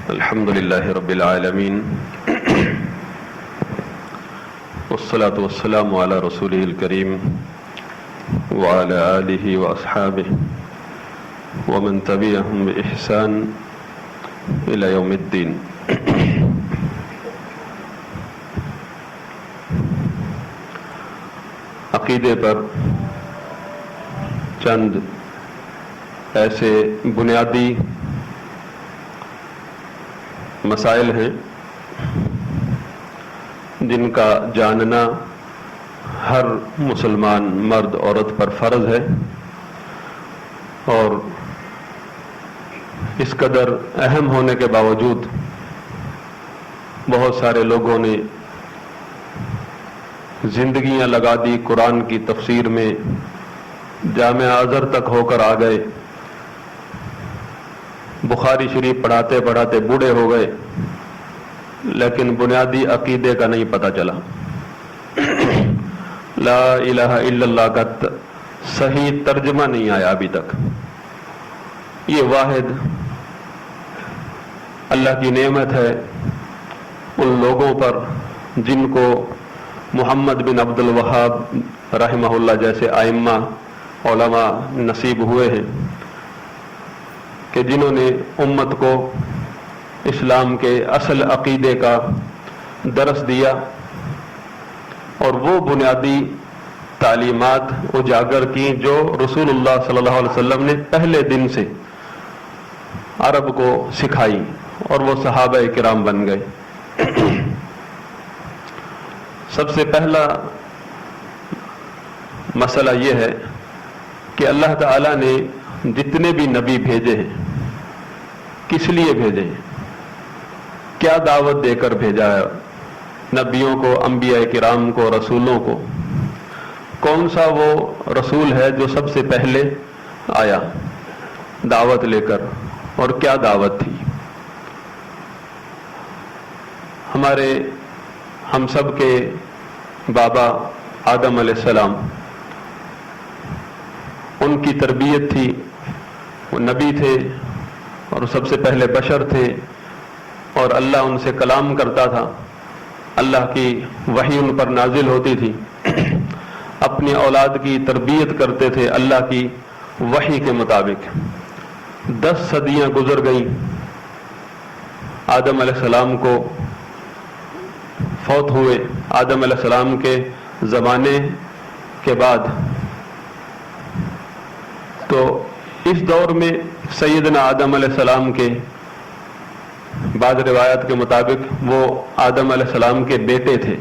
الحمد لله رب العالمين والصلاة والسلام على رسوله الكريم وعلى آله وأصحابه ومن تبعهم بإحسان إلى يوم الدين. عقیدے پر چند ایسے بنیادی مسائل ہیں جن کا جاننا ہر مسلمان مرد عورت پر فرض ہے، اور اس قدر اہم ہونے کے باوجود بہت سارے لوگوں نے زندگیاں لگا دی قرآن کی تفسیر میں، جامع ازہر تک ہو کر آ گئے، بخاری شریف پڑھاتے پڑھاتے بوڑھے ہو گئے، لیکن بنیادی عقیدے کا نہیں پتہ چلا. لا الہ الا اللہ کا صحیح ترجمہ نہیں آیا ابھی تک. یہ واحد اللہ کی نعمت ہے ان لوگوں پر جن کو محمد بن عبد الوہاب رحمہ اللہ جیسے ائمہ علماء نصیب ہوئے ہیں کہ جنہوں نے امت کو اسلام کے اصل عقیدے کا درس دیا اور وہ بنیادی تعلیمات اجاگر کی جو رسول اللہ صلی اللہ علیہ وسلم نے پہلے دن سے عرب کو سکھائی، اور وہ صحابہ کرام بن گئے. سب سے پہلا مسئلہ یہ ہے کہ اللہ تعالیٰ نے جتنے بھی نبی بھیجے ہیں کس لیے بھیجے ہیں، کیا دعوت دے کر بھیجا ہے نبیوں کو، انبیاء کرام کو، رسولوں کو. کون سا وہ رسول ہے جو سب سے پہلے آیا دعوت لے کر، اور کیا دعوت تھی؟ ہم سب کے بابا آدم علیہ السلام، ان کی تربیت تھی، وہ نبی تھے اور سب سے پہلے بشر تھے، اور اللہ ان سے کلام کرتا تھا، اللہ کی وحی ان پر نازل ہوتی تھی، اپنی اولاد کی تربیت کرتے تھے اللہ کی وحی کے مطابق. 10 صدیاں گزر گئیں، آدم علیہ السلام کو فوت ہوئے. آدم علیہ السلام کے زمانے کے بعد تو اس دور میں سیدنا آدم علیہ السلام کے بعض روایات کے مطابق وہ آدم علیہ السلام کے بیٹے تھے،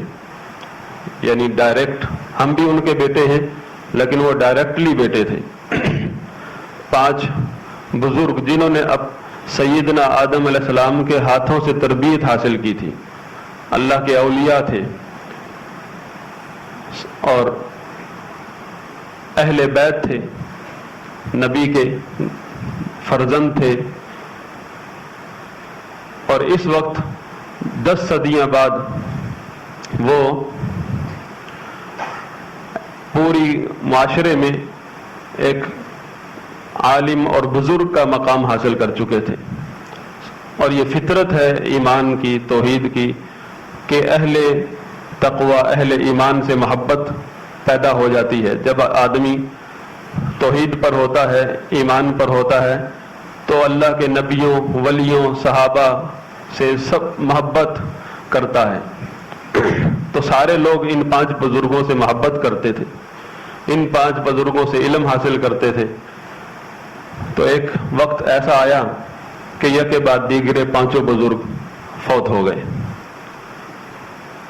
یعنی ڈائریکٹ ہم بھی ان کے بیٹے ہیں لیکن وہ ڈائریکٹلی بیٹے تھے. 5 بزرگ جنہوں نے اب سیدنا آدم علیہ السلام کے ہاتھوں سے تربیت حاصل کی تھی، اللہ کے اولیاء تھے اور اہل بیت تھے، نبی کے فرزند تھے. اور اس وقت 10 صدیاں بعد وہ پوری معاشرے میں ایک عالم اور بزرگ کا مقام حاصل کر چکے تھے. اور یہ فطرت ہے ایمان کی، توحید کی، کہ اہل تقوی، اہل ایمان سے محبت پیدا ہو جاتی ہے. جب آدمی توحید پر ہوتا ہے، ایمان پر ہوتا ہے، تو اللہ کے نبیوں، ولیوں، صحابہ سے سب محبت کرتا ہے. تو سارے لوگ ان 5 بزرگوں سے محبت کرتے تھے، ان 5 بزرگوں سے علم حاصل کرتے تھے. تو ایک وقت ایسا آیا کہ یکے بعد دیگرے 5 بزرگ فوت ہو گئے.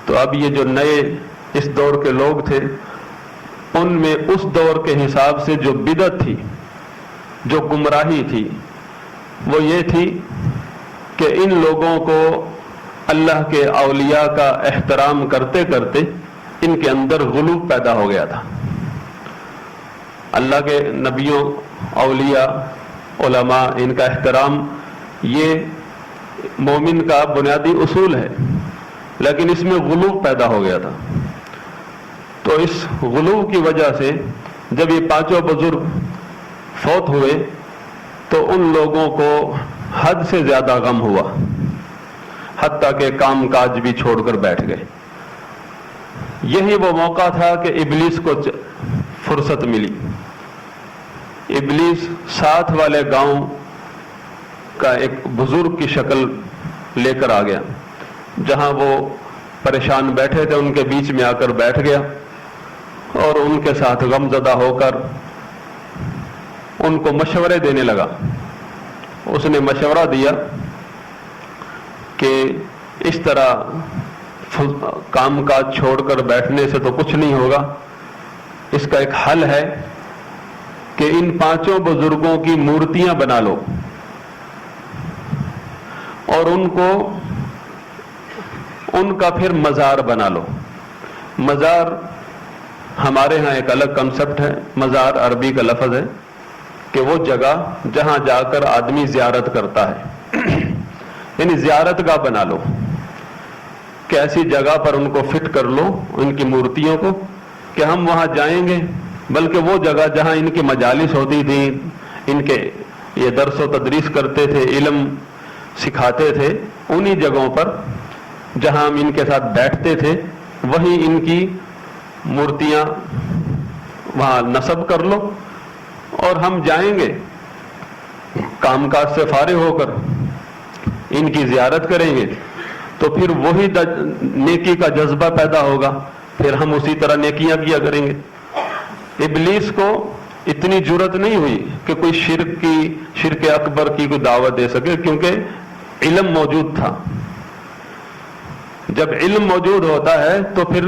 تو اب یہ جو نئے اس دور کے لوگ تھے، ان میں اس دور کے حساب سے جو بدعت تھی، جو گمراہی تھی، وہ یہ تھی کہ ان لوگوں کو اللہ کے اولیاء کا احترام کرتے کرتے ان کے اندر غلو پیدا ہو گیا تھا. اللہ کے نبیوں، اولیاء، علماء، ان کا احترام یہ مومن کا بنیادی اصول ہے، لیکن اس میں غلو پیدا ہو گیا تھا. تو اس غلو کی وجہ سے جب یہ 5 بزرگ فوت ہوئے تو ان لوگوں کو حد سے زیادہ غم ہوا. حتیٰ کہ کام کاج بھی چھوڑ کر بیٹھ گئے۔ یہی وہ موقع تھا کہ ابلیس کو فرصت ملی۔ ابلیس ساتھ والے گاؤں کا ایک بزرگ کی شکل لے کر آ گیا، جہاں وہ پریشان بیٹھے تھے ان کے بیچ میں آ کر بیٹھ گیا اور ان کے ساتھ غم زدہ ہو کر ان کو مشورے دینے لگا۔ اس نے مشورہ دیا کہ اس طرح کام کاج چھوڑ کر بیٹھنے سے تو کچھ نہیں ہوگا، اس کا ایک حل ہے کہ ان 5 بزرگوں کی مورتیاں بنا لو اور ان کا پھر مزار بنا لو۔ مزار ہمارے ہاں ایک الگ کنسپٹ ہے۔ مزار عربی کا لفظ ہے کہ وہ جگہ جہاں جا کر آدمی زیارت کرتا ہے، یعنی زیارت گاہ بنا لو کہ ایسی جگہ پر ان کو فٹ کر لو، ان کی مورتیوں کو، کہ ہم وہاں جائیں گے۔ بلکہ وہ جگہ جہاں ان کی مجالس ہوتی تھی، ان کے یہ درس و تدریس کرتے تھے، علم سکھاتے تھے، انہی جگہوں پر جہاں ہم ان کے ساتھ بیٹھتے تھے وہیں ان کی مورتیاں وہاں نصب کر لو اور ہم جائیں گے کام کاج سے فارغ ہو کر ان کی زیارت کریں گے، تو پھر وہی نیکی کا جذبہ پیدا ہوگا، پھر ہم اسی طرح نیکیاں کیا کریں گے۔ ابلیس کو اتنی جرأت نہیں ہوئی کہ کوئی شرک اکبر کی کوئی دعوت دے سکے، کیونکہ علم موجود تھا۔ جب علم موجود ہوتا ہے تو پھر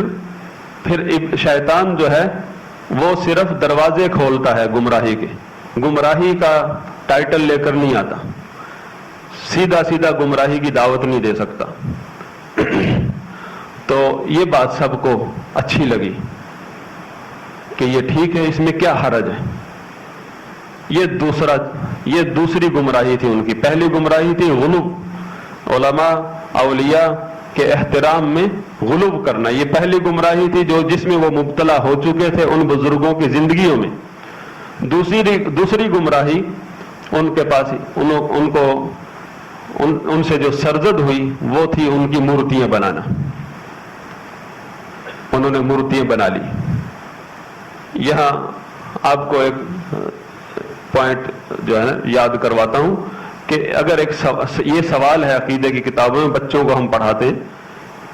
شیطان جو ہے وہ صرف دروازے کھولتا ہے گمراہی کے، گمراہی کا ٹائٹل لے کر نہیں آتا، سیدھا گمراہی کی دعوت نہیں دے سکتا۔ تو یہ بات سب کو اچھی لگی کہ یہ ٹھیک ہے، اس میں کیا حرج ہے۔ یہ دوسری گمراہی تھی ان کی۔ پہلی گمراہی تھی غلو، علماء اولیاء کے احترام میں غلو کرنا، یہ پہلی گمراہی تھی جس میں وہ مبتلا ہو چکے تھے ان بزرگوں کی زندگیوں میں۔ دوسری گمراہی ان کے پاس ان سے جو سرزد ہوئی وہ تھی ان کی مورتیاں بنانا۔ انہوں نے مورتیاں بنا لی۔ یہاں آپ کو ایک پوائنٹ جو ہے نا یاد کرواتا ہوں کہ اگر یہ سوال ہے عقیدے کی کتابوں میں، بچوں کو ہم پڑھاتے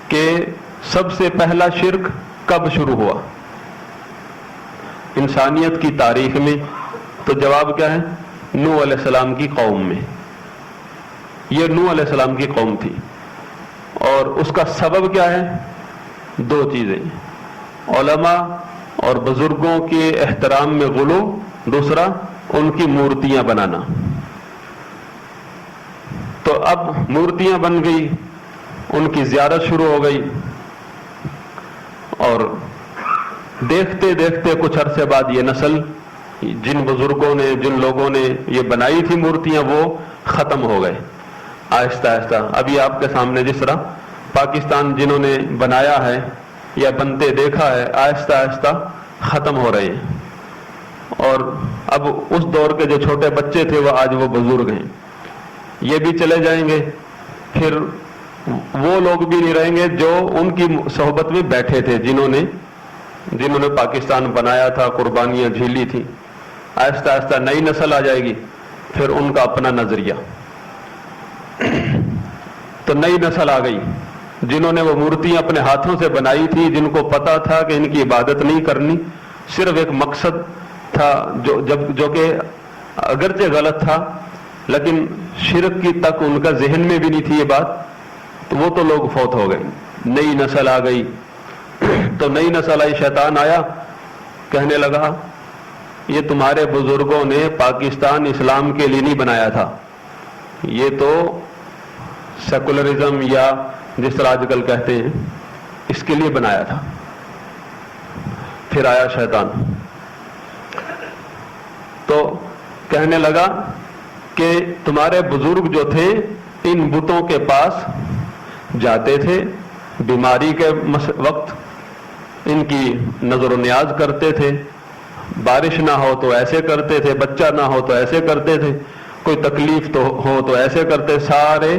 کہ سب سے پہلا شرک کب شروع ہوا انسانیت کی تاریخ میں، تو جواب کیا ہے؟ نوح علیہ السلام کی قوم میں۔ یہ نوح علیہ السلام کی قوم تھی، اور اس کا سبب کیا ہے؟ 2 چیزیں، علماء اور بزرگوں کے احترام میں غلو، دوسرا ان کی مورتیاں بنانا۔ تو اب مورتیاں بن گئی، ان کی زیارت شروع ہو گئی، اور دیکھتے دیکھتے کچھ عرصے بعد یہ نسل، جن بزرگوں نے، جن لوگوں نے یہ بنائی تھی مورتیاں، وہ ختم ہو گئے آہستہ آہستہ۔ ابھی آپ کے سامنے جس طرح پاکستان جنہوں نے بنایا ہے یا بنتے دیکھا ہے، آہستہ آہستہ ختم ہو رہے ہیں، اور اب اس دور کے جو چھوٹے بچے تھے وہ آج وہ بزرگ ہیں، یہ بھی چلے جائیں گے، پھر وہ لوگ بھی نہیں رہیں گے جو ان کی صحبت میں بیٹھے تھے، جنہوں نے پاکستان بنایا تھا، قربانیاں جھیلی تھی۔ آہستہ آہستہ نئی نسل آ جائے گی، پھر ان کا اپنا نظریہ۔ تو نئی نسل آ گئی جنہوں نے وہ مورتیاں اپنے ہاتھوں سے بنائی تھی، جن کو پتا تھا کہ ان کی عبادت نہیں کرنی، صرف ایک مقصد تھا جو کہ اگرچہ غلط تھا، لیکن شرک کی تک ان کا ذہن میں بھی نہیں تھی یہ بات، تو وہ تو لوگ فوت ہو گئے۔ نئی نسل آ گئی، تو نئی نسل آئی، شیطان آیا، کہنے لگا یہ تمہارے بزرگوں نے پاکستان اسلام کے لیے نہیں بنایا تھا، یہ تو سیکولرزم یا جس طرح آج کل کہتے ہیں اس کے لیے بنایا تھا۔ پھر آیا شیطان، تو کہنے لگا کہ تمہارے بزرگ جو تھے ان بتوں کے پاس جاتے تھے، بیماری کے وقت ان کی نظر و نیاز کرتے تھے، بارش نہ ہو تو ایسے کرتے تھے، بچہ نہ ہو تو ایسے کرتے تھے، کوئی تکلیف تو ہو تو ایسے کرتے، سارے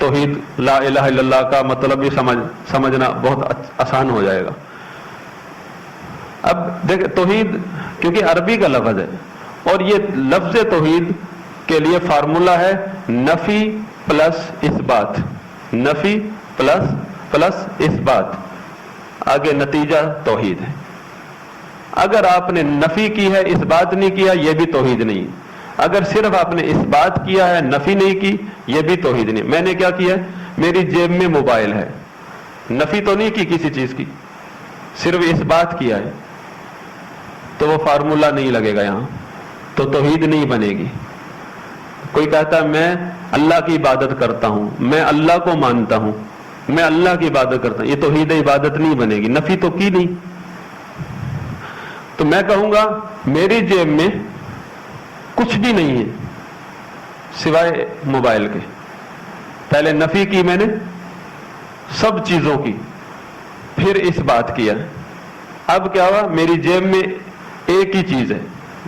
توحید لا الہ الا اللہ کا مطلب بھی سمجھنا بہت آسان ہو جائے گا۔ اب دیکھ توحید کیونکہ عربی کا لفظ ہے، اور یہ لفظ توحید کے لیے فارمولا ہے نفی پلس اثبات، نفی پلس اثبات، آگے نتیجہ توحید ہے۔ اگر آپ نے نفی کی ہے اثبات نہیں کیا یہ بھی توحید نہیں، اگر صرف آپ نے اثبات کیا ہے نفی نہیں کی یہ بھی توحید نہیں۔ میں نے کیا کیا ہے، میری جیب میں موبائل ہے، نفی تو نہیں کی کسی چیز کی، صرف اثبات کیا ہے، تو وہ فارمولا نہیں لگے گا یہاں، تو توحید نہیں بنے گی۔ کوئی کہتا ہے میں اللہ کی عبادت کرتا ہوں، میں اللہ کو مانتا ہوں، میں اللہ کی عبادت کرتا ہوں، یہ توحید عبادت نہیں بنے گی، نفی تو کی نہیں۔ تو میں کہوں گا میری جیب میں کچھ بھی نہیں ہے سوائے موبائل کے، پہلے نفی کی میں نے سب چیزوں کی، پھر اس بات کیا، اب کیا ہوا، میری جیب میں ایک ہی چیز ہے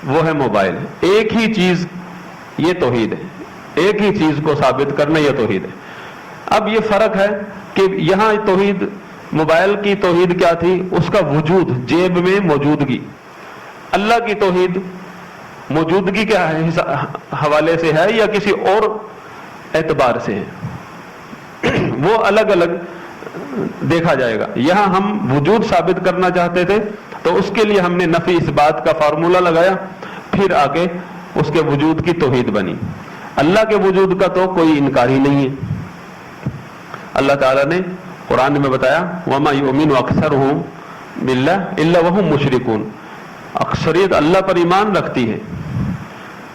وہ ہے موبائل، ایک ہی چیز، یہ توحید ہے، ایک ہی چیز کو ثابت کرنا یہ توحید ہے۔ اب یہ فرق ہے کہ یہاں توحید موبائل کی توحید کیا تھی، اس کا وجود، جیب میں موجودگی۔ اللہ کی توحید موجودگی کیا ہے حوالے سے ہے یا کسی اور اعتبار سے ہے، وہ الگ الگ دیکھا جائے گا۔ یہاں ہم وجود ثابت کرنا چاہتے تھے تو اس کے لیے ہم نے نفی اس بات کا فارمولا لگایا، پھر آگے اس کے وجود کی توحید بنی۔ اللہ کے وجود کا تو کوئی انکار ہی نہیں ہے۔ اللہ تعالیٰ نے قرآن میں بتایا وَمَا يُؤْمِنُ أَكْثَرُهُمْ بِاللَّهِ إِلَّا وَهُمْ مُشْرِكُونَ، اکثریت اللہ پر ایمان رکھتی ہے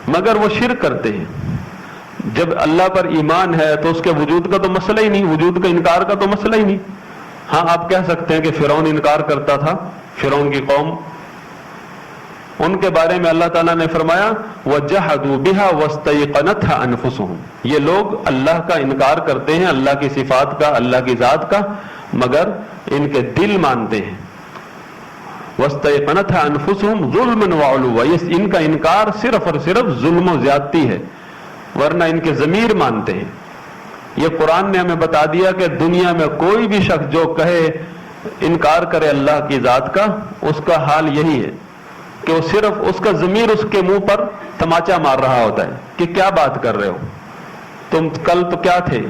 مگر وہ شرک کرتے ہیں۔ جب اللہ پر ایمان ہے تو اس کے وجود کا تو مسئلہ ہی نہیں، وجود کا انکار کا تو مسئلہ ہی نہیں۔ ہاں آپ کہہ سکتے ہیں کہ فرعون انکار کرتا تھا، فرعون کی قوم، ان کے بارے میں اللہ تعالیٰ نے فرمایا وَجَحَدُوا بِهَا وَاسْتَيْقَنَتْهَا أَنفُسُهُمْ، یہ لوگ اللہ کا انکار کرتے ہیں، اللہ کی صفات کا، اللہ کی ذات کا، مگر ان کے دل مانتے ہیں۔ وَاسْتَيْقَنَتْهَا أَنفُسُهُمْ ظُلْمًا وَعُلُوًّا، ان کا انکار صرف اور صرف ظلم و زیادتی ہے، ورنہ ان کے ضمیر مانتے ہیں۔ یہ قرآن نے ہمیں بتا دیا کہ دنیا میں کوئی بھی شخص جو کہے انکار کرے اللہ کی ذات کا، اس کا حال یہی ہے کہ وہ صرف اس کا ضمیر اس کے منہ پر تماچا مار رہا ہوتا ہے کہ کیا بات کر رہے ہو تم، کل تو کیا تھے،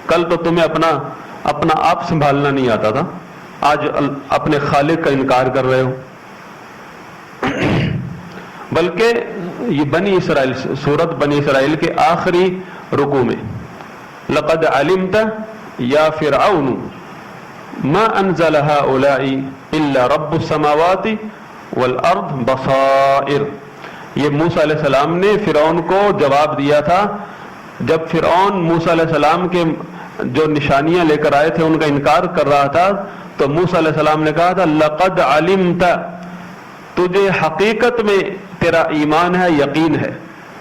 کل تو تمہیں اپنا آپ سنبھالنا نہیں آتا تھا، آج اپنے خالق کا انکار کر رہے ہو۔ بلکہ یہ بنی اسرائیل، سورت بنی اسرائیل کے آخری رکوع میں لقد علمت یا فرعون ما انزل هؤلاء الا رب السماوات والارض بصائر، یہ موسیٰ علیہ السلام نے فرعون کو جواب دیا تھا جب فرعون موسیٰ علیہ السلام کے جو نشانیاں لے کر آئے تھے ان کا انکار کر رہا تھا، تو موسیٰ علیہ السلام نے کہا تھا لقد علمت، تجھے حقیقت میں تیرا ایمان ہے، یقین ہے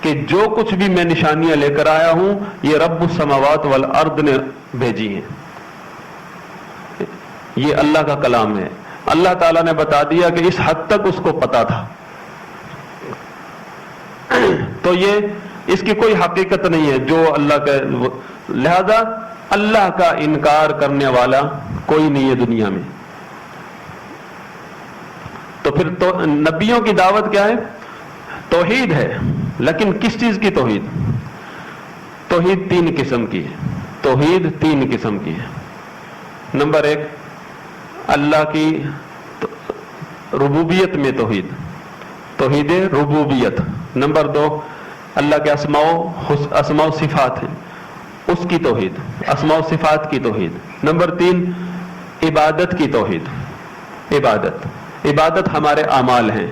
کہ جو کچھ بھی میں نشانیاں لے کر آیا ہوں یہ رب السماوات والارض نے بھیجی ہیں، یہ اللہ کا کلام ہے۔ اللہ تعالیٰ نے بتا دیا کہ اس حد تک اس کو پتا تھا، تو یہ اس کی کوئی حقیقت نہیں ہے جو اللہ کا، لہذا اللہ کا انکار کرنے والا کوئی نہیں ہے دنیا میں۔ تو پھر تو نبیوں کی دعوت کیا ہے؟ توحید ہے، لیکن کس چیز کی توحید؟ توحید تین قسم کی ہے، توحید تین قسم کی ہے۔ نمبر ایک، اللہ کی ربوبیت میں توحید، توحید ربوبیت۔ نمبر دو، اللہ کے اسماء و صفات ہیں، اس کی توحید، اسماء و صفات کی توحید۔ نمبر تین، عبادت کی توحید، عبادت ہمارے اعمال ہیں،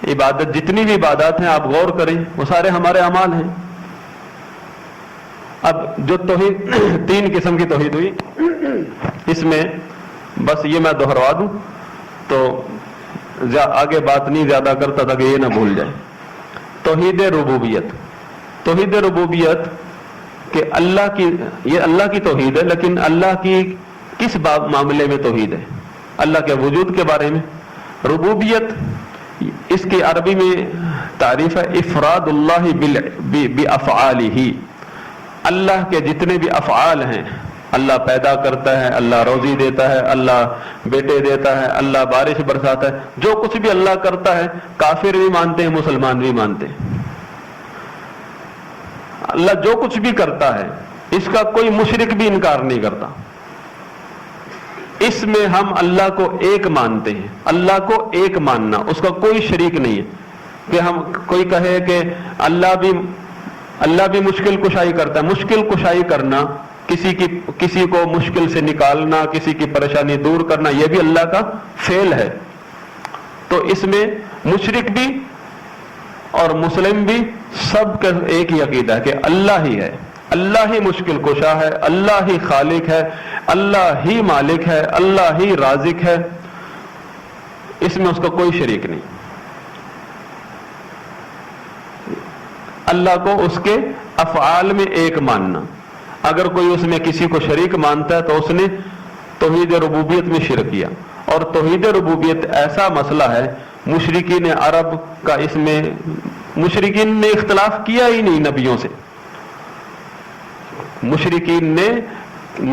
عبادت جتنی بھی عبادات ہیں آپ غور کریں وہ سارے ہمارے اعمال ہیں۔ اب جو توحید تین قسم کی توحید ہوئی، اس میں بس یہ میں دہروا دوں تو آگے بات نہیں زیادہ کرتا تھا کہ یہ نہ بھول جائے۔ توحید ربوبیت، توحید ربوبیت کہ اللہ کی، یہ اللہ کی توحید ہے، لیکن اللہ کی کس معاملے میں توحید ہے؟ اللہ کے وجود کے بارے میں۔ ربوبیت اس کی عربی میں تعریف ہے افراد اللہ بافعالہ، اللہ کے جتنے بھی افعال ہیں، اللہ پیدا کرتا ہے، اللہ روزی دیتا ہے، اللہ بیٹے دیتا ہے، اللہ بارش برساتا ہے، جو کچھ بھی اللہ کرتا ہے کافر بھی مانتے ہیں، مسلمان بھی مانتے ہیں۔ اللہ جو کچھ بھی کرتا ہے اس کا کوئی مشرک بھی انکار نہیں کرتا۔ اس میں ہم اللہ کو ایک مانتے ہیں۔ اللہ کو ایک ماننا، اس کا کوئی شریک نہیں ہے کہ ہم کوئی کہے کہ اللہ بھی مشکل کشائی کرتا ہے۔ مشکل کشائی کرنا، کسی کو مشکل سے نکالنا، کسی کی پریشانی دور کرنا، یہ بھی اللہ کا فعل ہے۔ تو اس میں مشرک بھی اور مسلم بھی سب کا ایک ہی عقیدہ ہے کہ اللہ ہی ہے، اللہ ہی مشکل کشا ہے، اللہ ہی خالق ہے، اللہ ہی مالک ہے، اللہ ہی رازق ہے، اس میں اس کا کوئی شریک نہیں۔ اللہ کو اس کے افعال میں ایک ماننا۔ اگر کوئی اس میں کسی کو شریک مانتا ہے تو اس نے توحید ربوبیت میں شرک کیا۔ اور توحید ربوبیت ایسا مسئلہ ہے، مشرکین عرب کا اس میں مشرکین نے اختلاف کیا ہی نہیں نبیوں سے۔ مشرکین نے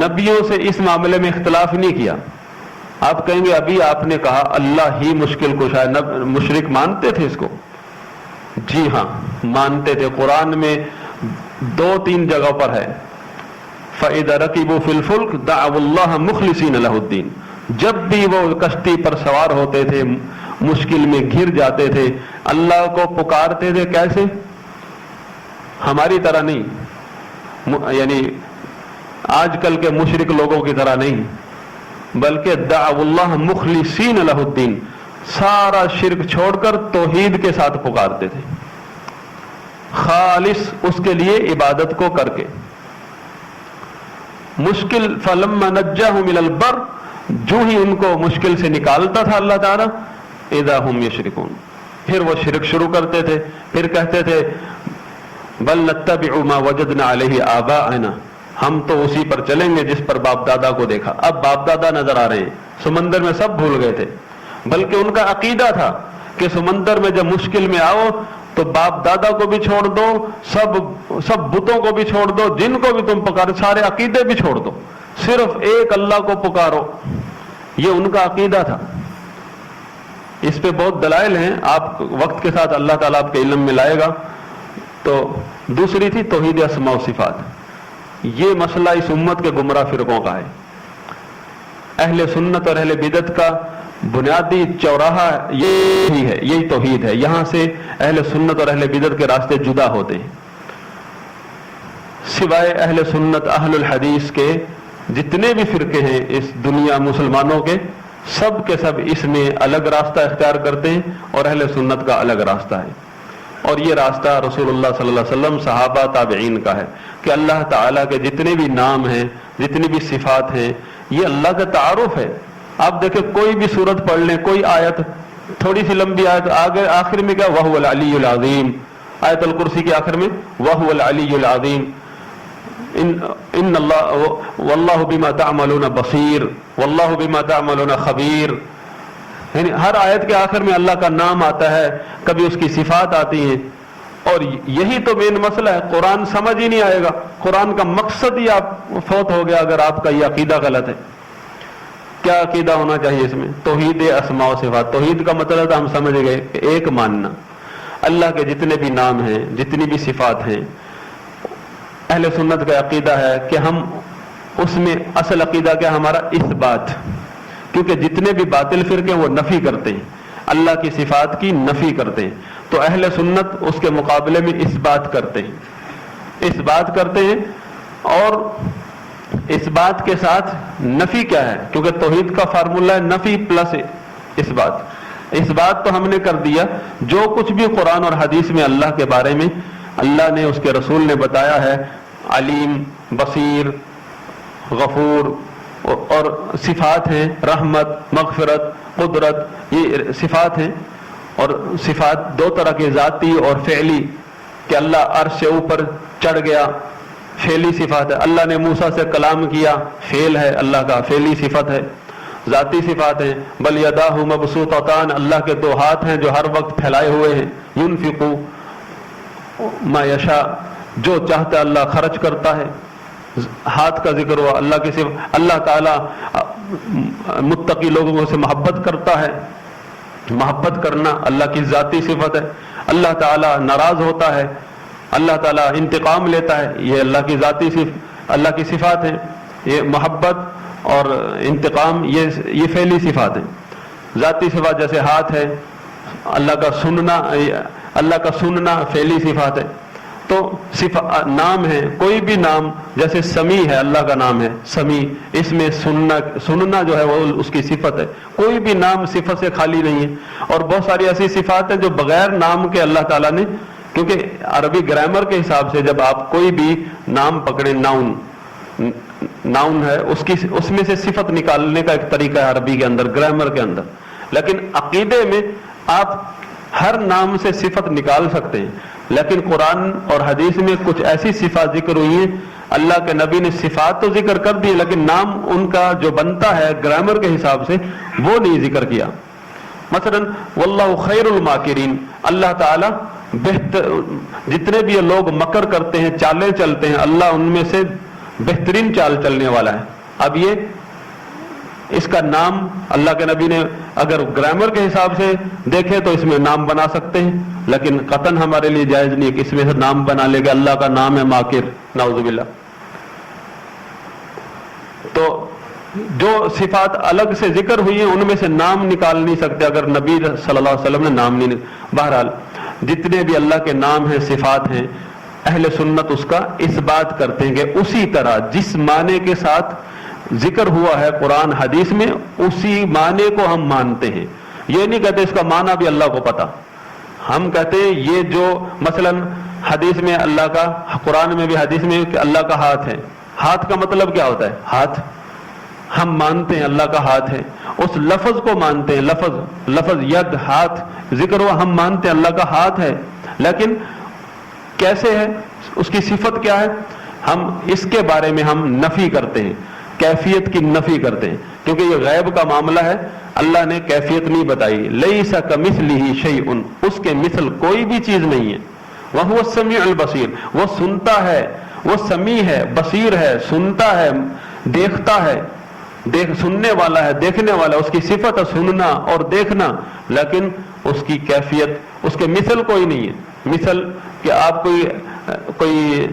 نبیوں سے اس معاملے میں اختلاف نہیں کیا۔ آپ کہیں گے ابھی آپ نے کہا اللہ ہی مشکل کشا ہے، مشرک مانتے تھے اس کو؟ جی ہاں مانتے تھے۔ قرآن میں 2-3 جگہ پر ہے، فَإِذَا رَكِبُوا فِي الْفُلْكِ دَعَوُا اللَّهَ مُخْلِصِينَ لَهُ الدِّينَ۔ جب بھی وہ کشتی پر سوار ہوتے تھے، مشکل میں گھر جاتے تھے، اللہ کو پکارتے تھے۔ کیسے؟ ہماری طرح نہیں، یعنی آج کل کے مشرک لوگوں کی طرح نہیں، بلکہ دعوا اللہ مخلصین لہ الدین، سارا شرک چھوڑ کر توحید کے ساتھ پکارتے تھے، خالص اس کے لیے عبادت کو کر کے۔ مشکل فلما نجاہم الی البر، جو ہی ان کو مشکل سے نکالتا تھا اللہ تعالیٰ، اذا ہم یشرکون، پھر وہ شرک شروع کرتے تھے، پھر کہتے تھے بل نتبع ما وجدنا علیہ آباءنا، ہم تو اسی پر چلیں گے جس پر باپ دادا کو دیکھا۔ اب باپ دادا نظر آ رہے ہیں، سمندر میں سب بھول گئے تھے، بلکہ ان کا عقیدہ تھا کہ سمندر میں جب مشکل میں آؤ تو باپ دادا کو بھی چھوڑ دو، سب بتوں کو بھی چھوڑ دو، جن کو بھی تم پکارو، سارے عقیدے بھی چھوڑ دو، صرف ایک اللہ کو پکارو۔ یہ ان کا عقیدہ تھا۔ اس پہ بہت دلائل ہیں، آپ وقت کے ساتھ اللہ تعالیٰ آپ کے علم میں لائے گا۔ تو دوسری تھی توحید اسماء و صفات۔ یہ مسئلہ اس امت کے گمراہ فرقوں کا ہے۔ اہل سنت اور اہل بدعت کا بنیادی چوراہا یہی ہے، یہی توحید ہے۔ یہاں سے اہل سنت اور اہل بدعت کے راستے جدا ہوتے ہیں۔ سوائے اہل سنت، اہل الحدیث کے جتنے بھی فرقے ہیں اس دنیا مسلمانوں کے، سب کے سب اس میں الگ راستہ اختیار کرتے ہیں، اور اہل سنت کا الگ راستہ ہے۔ اور یہ راستہ رسول اللہ صلی اللہ علیہ وسلم، صحابہ، تابعین کا ہے کہ اللہ تعالیٰ کے جتنے بھی نام ہیں، جتنی بھی صفات ہیں، یہ اللہ کا تعارف ہے۔ آپ دیکھیں کوئی بھی سورت پڑھ لیں، کوئی آیت، تھوڑی سی لمبی آیت، آگے آخر میں کیا، وَهُوَ الْعَلِيُّ الْعَظِيمُ، آیت الکرسی کے آخر میں وَهُوَ الْعَلِيُّ الْعَظِيمُ، ان اللہ واللہ بما تعملون بصیر واللہ بما تعملون خبیر۔ یعنی ہر آیت کے آخر میں اللہ کا نام آتا ہے، کبھی اس کی صفات آتی ہیں۔ اور یہی تو مین مسئلہ ہے، قرآن سمجھ ہی نہیں آئے گا، قرآن کا مقصد ہی آپ فوت ہو گیا اگر آپ کا یہ عقیدہ غلط ہے۔ کیا عقیدہ ہونا چاہیے اس میں؟ توحید اسماء و صفات۔ توحید کا مطلب ہم سمجھ گئے کہ ایک ماننا، اللہ کے جتنے بھی نام ہیں، جتنی بھی صفات ہیں۔ اہل سنت کا عقیدہ ہے کہ ہم اس میں اصل عقیدہ کیا ہمارا؟ اثبات، کیونکہ جتنے بھی باطل فرقے وہ نفی کرتے ہیں، اللہ کی صفات کی نفی کرتے ہیں، تو اہل سنت اس کے مقابلے میں اثبات کرتے ہیں، اثبات کرتے ہیں۔ اور اس بات کے ساتھ نفی کیا ہے؟ کیونکہ توحید کا فارمولہ ہے نفی پلس اثبات۔ اثبات تو ہم نے کر دیا، جو کچھ بھی قرآن اور حدیث میں اللہ کے بارے میں اللہ نے، اس کے رسول نے بتایا ہے، علیم، بصیر، غفور، اور صفات ہیں رحمت، مغفرت، قدرت، یہ صفات ہیں۔ اور صفات دو طرح کی، ذاتی اور فعلی، کہ اللہ عرش سے اوپر چڑھ گیا، فعلی صفات ہے۔ اللہ نے موسیٰ سے کلام کیا، فعل ہے اللہ کا، فعلی صفت ہے۔ ذاتی صفات ہیں، بل یداہ مبسوطتان، اللہ کے 2 ہاتھ ہیں جو ہر وقت پھیلائے ہوئے ہیں، ينفق ما یشاء، جو چاہتا ہے اللہ خرچ کرتا ہے. ہاتھ کا ذکر ہوا, اللہ کے صرف اللہ تعالیٰ متقی لوگوں سے محبت کرتا ہے. محبت کرنا اللہ کی ذاتی صفت ہے. اللہ تعالیٰ ناراض ہوتا ہے, اللہ تعالیٰ انتقام لیتا ہے, یہ اللہ کی ذاتی اللہ کی صفات ہیں. یہ محبت اور انتقام یہ فعلی صفات ہیں. ذاتی صفات جیسے ہاتھ ہے, اللہ کا سننا فعلی صفات ہے. تو نام ہے, کوئی بھی نام, جیسے سمیع ہے, اللہ کا نام ہے سمیع, اس میں سننا جو ہے وہ اس کی صفت ہے. کوئی بھی نام صفت سے خالی نہیں ہے. اور بہت ساری ایسی صفات ہیں جو بغیر نام کے اللہ تعالیٰ نے, کیونکہ عربی گرامر کے حساب سے جب آپ کوئی بھی نام پکڑیں, ناؤن ہے, اس میں سے صفت نکالنے کا ایک طریقہ ہے عربی کے اندر, گرامر کے اندر. لیکن عقیدے میں آپ ہر نام سے صفت نکال سکتے ہیں. لیکن قرآن اور حدیث میں کچھ ایسی صفات ذکر ہوئی ہیں, اللہ کے نبی نے صفات تو ذکر کر دی لیکن نام ان کا جو بنتا ہے گرامر کے حساب سے وہ نہیں ذکر کیا. مثلا واللہ خیر الماکرین, اللہ تعالیٰ جتنے بھی لوگ مکر کرتے ہیں, چالیں چلتے ہیں, اللہ ان میں سے بہترین چال چلنے والا ہے. اب اس کا نام اللہ کے نبی نے اگر گرامر کے حساب سے دیکھے تو اس میں نام بنا سکتے ہیں, لیکن قطعاً ہمارے لیے جائز نہیں کہ اس میں سے نام بنا لے کہ اللہ کا نام ہے ماکر, نعوذ باللہ. تو جو صفات الگ سے ذکر ہوئی ہیں ان میں سے نام نکال نہیں سکتے اگر نبی صلی اللہ علیہ وسلم نے نام نہیں. بہرحال جتنے بھی اللہ کے نام ہیں, صفات ہیں, اہل سنت اس کا اس بات کرتے ہیں کہ اسی طرح جس معنی کے ساتھ ذکر ہوا ہے قرآن حدیث میں اسی معنی کو ہم مانتے ہیں. یہ نہیں کہتے اس کا معنی بھی اللہ کو پتا. ہم کہتے ہیں یہ جو مثلا حدیث میں اللہ کا, قرآن میں بھی حدیث میں کہ اللہ کا ہاتھ ہے. ہاتھ کا مطلب کیا ہوتا ہے؟ ہاتھ. ہم مانتے ہیں اللہ کا ہاتھ ہے, اس لفظ کو مانتے ہیں, لفظ ید, ہاتھ ذکر ہوا, ہم مانتے ہیں اللہ کا ہاتھ ہے. لیکن کیسے ہے, اس کی صفت کیا ہے, ہم اس کے بارے میں ہم نفی کرتے ہیں, کیفیت کی نفی کرتے ہیں, کیونکہ یہ غیب کا معاملہ ہے. اللہ نے کیفیت نہیں بتائی. لیس کمثلہ شیء, اس کے مثل کوئی بھی چیز نہیں ہے. وہو السمیع البصیر, وہ سنتا ہے, وہ سمیع ہے, بصیر ہے, سنتا ہے, دیکھتا ہے, سننے والا ہے, دیکھنے والا. اس کی صفت ہے سننا اور دیکھنا, لیکن اس کی کیفیت, اس کے مثل کوئی نہیں ہے. مثل کہ آپ کوئی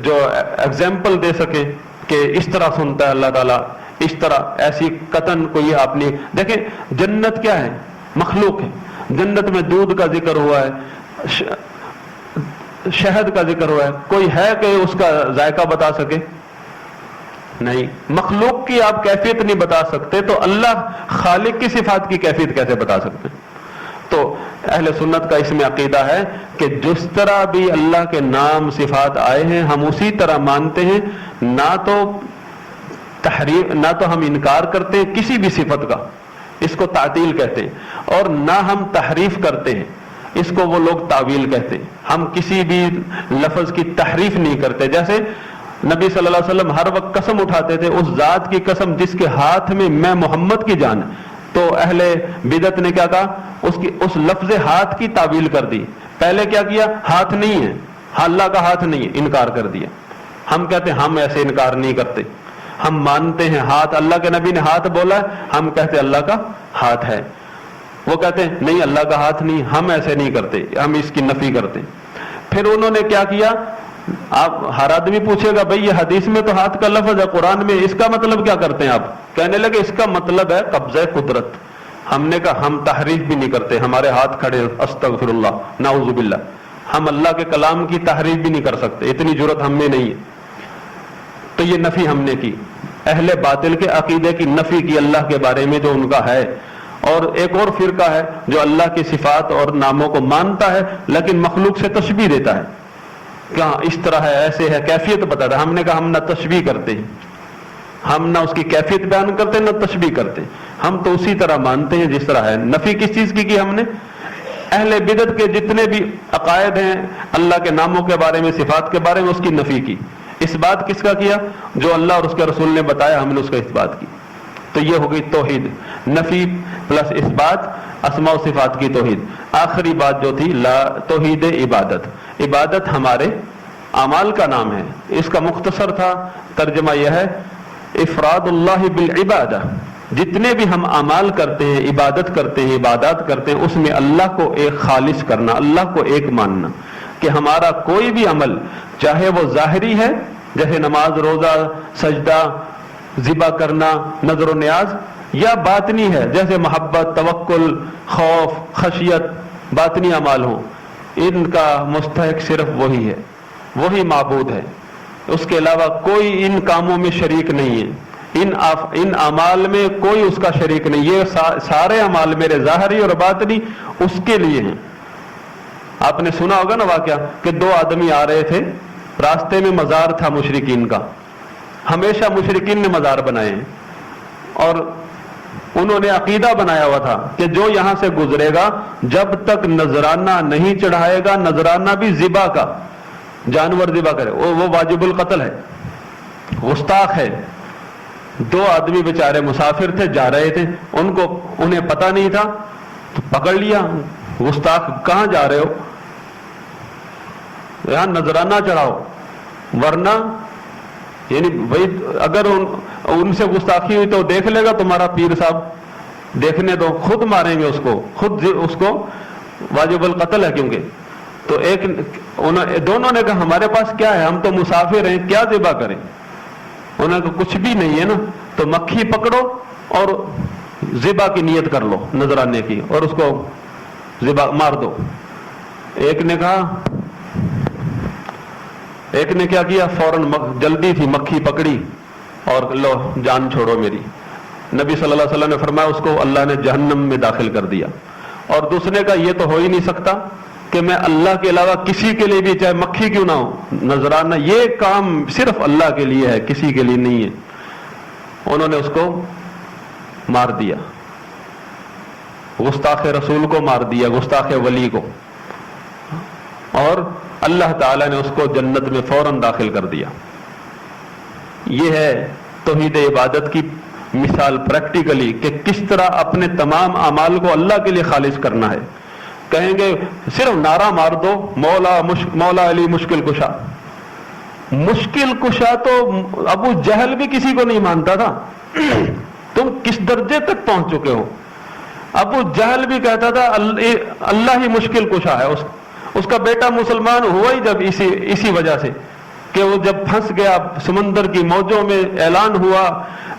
جو ایگزامپل دے سکے کہ اس طرح سنتا ہے اللہ تعالیٰ, اس طرح, ایسی قطن کوئی آپ نے دیکھیں. جنت کیا ہے؟ مخلوق ہے. جنت میں دودھ کا ذکر ہوا ہے, شہد کا ذکر ہوا ہے. کوئی ہے کہ اس کا ذائقہ بتا سکے؟ نہیں. مخلوق کی آپ کیفیت نہیں بتا سکتے تو اللہ خالق کی صفات کی کیفیت کیسے بتا سکتے؟ تو اہل سنت کا اس میں عقیدہ ہے کہ جس طرح بھی اللہ کے نام صفات آئے ہیں ہم اسی طرح مانتے ہیں. نہ تو ہم انکار کرتے ہیں کسی بھی صفت کا, اس کو تعطیل کہتے ہیں, اور نہ ہم تحریف کرتے ہیں, اس کو وہ لوگ تعویل کہتے ہیں. ہم کسی بھی لفظ کی تحریف نہیں کرتے. جیسے نبی صلی اللہ علیہ وسلم ہر وقت قسم اٹھاتے تھے, اس ذات کی قسم جس کے ہاتھ میں محمد کی جان ہے. تو اہل بدعت نے کیا کہا, اس لفظ ہاتھ کی تعویل کر دی. پہلے کیا کیا, ہاتھ نہیں ہے, اللہ کا ہاتھ نہیں ہے, انکار کر دیا. ہم کہتے ہیں ہم ایسے انکار نہیں کرتے, ہم مانتے ہیں ہاتھ, اللہ کے نبی نے ہاتھ بولا ہے, ہم کہتے ہیں اللہ کا ہاتھ ہے. وہ کہتے ہیں نہیں اللہ کا ہاتھ نہیں, ہم ایسے نہیں کرتے, ہم اس کی نفی کرتے. پھر انہوں نے کیا کیا, آپ ہر آدمی پوچھے گا بھئی یہ حدیث میں تو ہاتھ کا لفظ ہے, قرآن میں اس کا مطلب کیا کرتے ہیں آپ؟ کہنے لگے اس کا مطلب ہے قبضہ قدرت. ہم نے کہا ہم تحریف بھی نہیں کرتے, ہمارے ہاتھ کھڑے, استغفر اللہ, نعوذ باللہ. ہم اللہ کے کلام کی تحریف بھی نہیں کر سکتے, اتنی جرت ہم میں نہیں ہے. تو یہ نفی ہم نے کی, اہل باطل کے عقیدے کی نفی کی اللہ کے بارے میں جو ان کا ہے. اور ایک اور فرقہ ہے جو اللہ کی صفات اور ناموں کو مانتا ہے لیکن مخلوق سے تشبیہ دیتا ہے, کہاں اس طرح ہے, ایسے ہے, کیفیت بتاتا ہے. ہم نے کہا ہم نہ تشبیہ کرتے ہیں, ہم نہ اس کی کیفیت بیان کرتے نہ تشبیہ کرتے, ہم تو اسی طرح مانتے ہیں جس طرح ہے. نفی کس چیز کی ہم نے؟ اہل بدعت کے جتنے بھی عقائد ہیں اللہ کے ناموں کے بارے میں, صفات کے بارے میں, اس کی نفی کی. اس بات کس کا کیا؟ جو اللہ اور اس کے رسول نے بتایا ہم نے اس کا اس بات کی. تو یہ ہو گئی توحید, نفی پلس اس بات, اسماء و صفات کی توحید. آخری بات جو تھی توحید عبادت. عبادت ہمارے اعمال کا نام ہے. اس کا مختصر تھا ترجمہ یہ ہے افراد اللہ بالعبادہ. جتنے بھی ہم اعمال کرتے ہیں، عبادت کرتے ہیں، عبادات کرتے ہیں، اس میں اللہ کو ایک خالص کرنا، اللہ کو ایک ماننا کہ ہمارا کوئی بھی عمل چاہے وہ ظاہری ہے جیسے نماز، روزہ، سجدہ، ذبح کرنا، نظر و نیاز، یا باطنی ہے جیسے محبت، توکل، خوف، خشیت، باطنی اعمال ہوں، ان کا مستحق صرف وہی ہے، وہی معبود ہے. اس کے علاوہ کوئی ان کاموں میں شریک نہیں ہے. ان اعمال میں کوئی اس کا شریک نہیں. یہ سارے اعمال میرے ظاہری اور باطنی اس کے لیے ہیں. آپ نے سنا ہوگا نا واقعہ کہ 2 آدمی آ رہے تھے، راستے میں مزار تھا مشرکین کا. ہمیشہ مشرکین نے مزار بنائے ہیں اور انہوں نے عقیدہ بنایا ہوا تھا کہ جو یہاں سے گزرے گا جب تک نذرانہ نہیں چڑھائے گا، نذرانہ بھی ذبح کا، جانور ذبح کرے، وہ واجب القتل ہے، گستاخ ہے. 2 آدمی بیچارے مسافر تھے، جا رہے تھے، انہیں پتہ نہیں تھا تو پکڑ لیا. گستاخ کہاں جا رہے ہو؟ یہاں نذرانہ چڑھاؤ، ورنہ یعنی وہی اگر ان سے گستاخی ہوئی تو دیکھ لے گا تمہارا پیر صاحب، دیکھنے دو، خود ماریں گے اس کو، خود اس کو واجب القتل ہے. کیونکہ تو دونوں نے کہا ہمارے پاس کیا ہے، ہم تو مسافر ہیں، کیا ذبح کریں؟ انہوں نے کہا کچھ بھی نہیں ہے نا، تو مکھی پکڑو اور ذبح کی نیت کر لو، نذرانے کی، اور اس کو ذبح مار دو. ایک نے کیا کیا، فوراً جلدی تھی، مکھی پکڑی اور لو جان چھوڑو میری. نبی صلی اللہ علیہ وسلم نے فرمایا اس کو اللہ نے جہنم میں داخل کر دیا. اور دوسرے کا یہ تو ہو ہی نہیں سکتا کہ میں اللہ کے علاوہ کسی کے لیے بھی، چاہے مکھی کیوں نہ ہو، نذرانہ، یہ کام صرف اللہ کے لیے ہے، کسی کے لیے نہیں ہے. انہوں نے اس کو مار دیا، گستاخ رسول کو مار دیا، گستاخ ولی کو، اور اللہ تعالیٰ نے اس کو جنت میں فوراً داخل کر دیا. یہ ہے توحید عبادت کی مثال پریکٹیکلی کہ کس طرح اپنے تمام اعمال کو اللہ کے لیے خالص کرنا ہے. کہیں گے صرف نعرہ مار دو مولا علی مشکل کشا. مشکل کشا تو ابو جہل بھی کسی کو نہیں مانتا تھا. تم کس درجے تک پہنچ چکے ہو؟ ابو جہل بھی کہتا تھا اللہ ہی مشکل کشا ہے. اس کا بیٹا مسلمان ہوا ہی جب اسی وجہ سے کہ وہ جب پھنس گیا سمندر کی موجوں میں، اعلان ہوا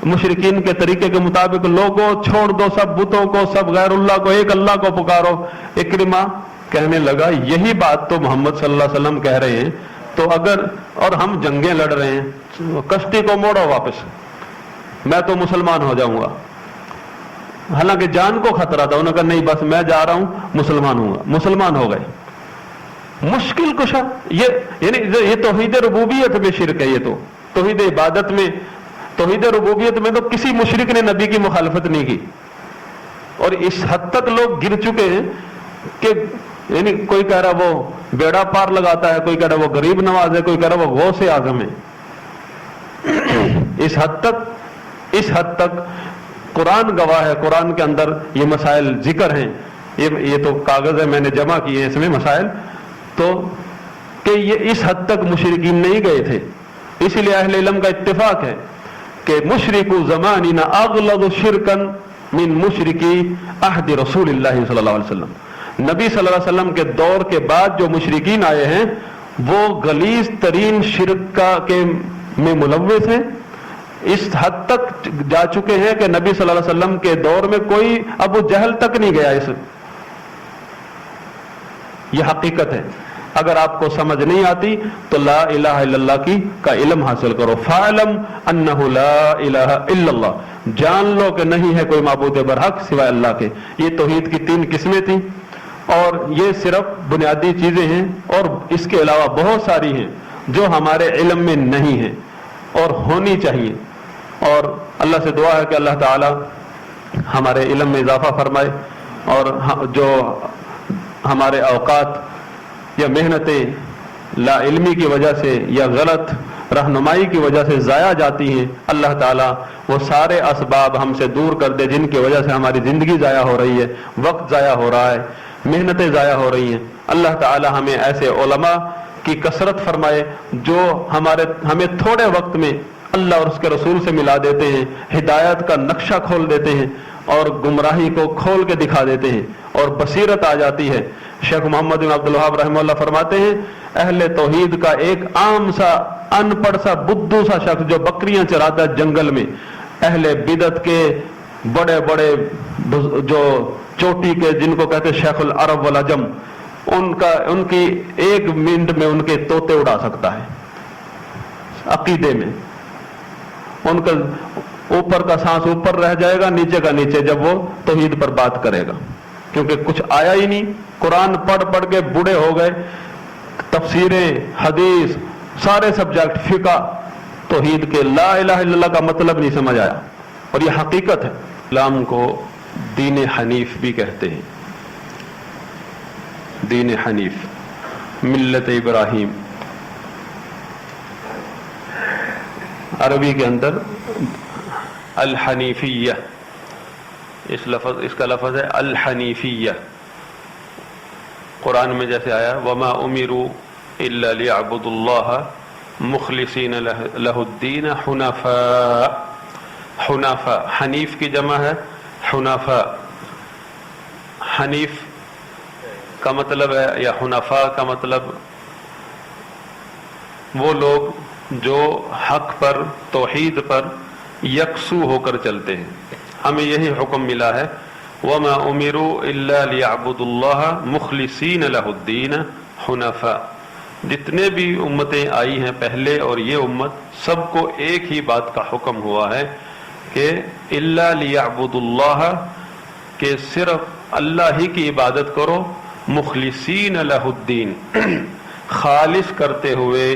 مشرکین کے طریقے کے مطابق، لوگوں چھوڑ دو سب بتوں کو، سب غیر اللہ کو، ایک اللہ کو پکارو. اکرمہ کہنے لگا یہی بات تو محمد صلی اللہ علیہ وسلم کہہ رہے ہیں، تو اگر اور ہم جنگیں لڑ رہے ہیں، کشتی کو موڑو واپس، میں تو مسلمان ہو جاؤں گا. حالانکہ جان کو خطرہ تھا. انہوں نے کہا نہیں بس میں جا رہا ہوں، مسلمان ہوں گا. مسلمان ہو گئے. مشکل کشا، یہ توحید ربوبیت میں شرک ہے. یہ تو توحید عبادت میں، توحید ربوبیت میں تو کسی مشرک نے نبی کی مخالفت نہیں کی. اور اس حد تک لوگ گر چکے ہیں کہ یعنی کوئی کہہ رہا وہ بیڑا پار لگاتا ہے، کوئی کہہ رہا وہ غریب نواز ہے، کوئی کہہ رہا وہ غوث اعظم ہے. اس حد تک قرآن گواہ ہے. قرآن کے اندر یہ مسائل ذکر ہیں. یہ تو کاغذ ہے میں نے جمع کیے ہیں اس میں مسائل، تو کہ یہ اس حد تک مشرکین نہیں گئے تھے. اسی لیے اہل علم کا اتفاق ہے کہ مشرک زماننا اغلظ شرکا من مشرکی عہد رسول اللہ صلی اللہ علیہ وسلم. نبی صلی اللہ علیہ وسلم کے دور کے بعد جو مشرکین آئے ہیں وہ غلیظ ترین شرک میں ملوث ہیں. اس حد تک جا چکے ہیں کہ نبی صلی اللہ علیہ وسلم کے دور میں کوئی ابو جہل تک نہیں گیا. یہ حقیقت ہے. اگر آپ کو سمجھ نہیں آتی تو لا الہ الا اللہ کا علم حاصل کرو. فَاعْلَمْ أَنَّهُ لَا إِلَهَ إِلَّا اللَّهُ. جان لو کہ نہیں ہے کوئی معبود برحق سوائے اللہ کے. یہ توحید کی 3 قسمیں تھیں اور یہ صرف بنیادی چیزیں ہیں، اور اس کے علاوہ بہت ساری ہیں جو ہمارے علم میں نہیں ہیں اور ہونی چاہیے. اور اللہ سے دعا ہے کہ اللہ تعالی ہمارے علم میں اضافہ فرمائے، اور جو ہمارے اوقات یا محنتیں لا علمی کی وجہ سے یا غلط رہنمائی کی وجہ سے ضائع جاتی ہیں، اللہ تعالیٰ وہ سارے اسباب ہم سے دور کر دے جن کی وجہ سے ہماری زندگی ضائع ہو رہی ہے، وقت ضائع ہو رہا ہے، محنتیں ضائع ہو رہی ہیں. اللہ تعالیٰ ہمیں ایسے علماء کی کثرت فرمائے جو ہمیں تھوڑے وقت میں اللہ اور اس کے رسول سے ملا دیتے ہیں، ہدایت کا نقشہ کھول دیتے ہیں اور گمراہی کو کھول کے دکھا دیتے ہیں اور بصیرت آ جاتی ہے۔ شیخ محمد بن عبد الوہاب رحمہ اللہ فرماتے ہیں اہل توحید کا ایک عام سا ان پڑھ سا بدھو سا شخص جو بکریاں چراتا ہے جنگل میں، اہل بدعت کے بڑے بڑے جو چوٹی کے جن کو کہتے ہیں شیخ العرب والعجم، ان کی ایک منٹ میں ان کے طوطے اڑا سکتا ہے عقیدے میں۔ ان کا اوپر کا سانس اوپر رہ جائے گا، نیچے کا نیچے جب وہ توحید پر بات کرے گا، کیونکہ کچھ آیا ہی نہیں۔ قرآن پڑھ پڑھ کے بوڑھے ہو گئے، تفسیریں، حدیث، سارے سبجیکٹ، فقہ، توحید کے لا الہ الا اللہ کا مطلب نہیں سمجھ آیا، اور یہ حقیقت ہے۔ اسلام کو دین حنیف بھی کہتے ہیں، دین حنیف، ملت ابراہیم۔ عربی کے اندر الحنیفیہ، اس کا لفظ ہے الحنیفیہ۔ قرآن میں جیسے آیا وما امروا الا ليعبدوا الله مخلصین لہ الدین حنفاء۔ حنفاء، حنیف کی جمع ہے حنفاء۔ حنیف کا مطلب ہے یا حنفاء کا مطلب وہ لوگ جو حق پر، توحید پر یکسو ہو کر چلتے ہیں۔ ہمیں یہی حکم ملا ہے وَمَا أُمِرُوا إِلَّا لِيَعْبُدُوا اللَّهَ مُخْلِصِينَ لَهُ الدِّينَ حُنَفَاءَ۔ جتنے بھی امتیں آئی ہیں پہلے اور یہ امت، سب کو ایک ہی بات کا حکم ہوا ہے کہ إِلَّا لِيَعْبُدُوا اللَّهَ، کہ صرف اللہ ہی کی عبادت کرو، مخلصین لہ الدین، خالص کرتے ہوئے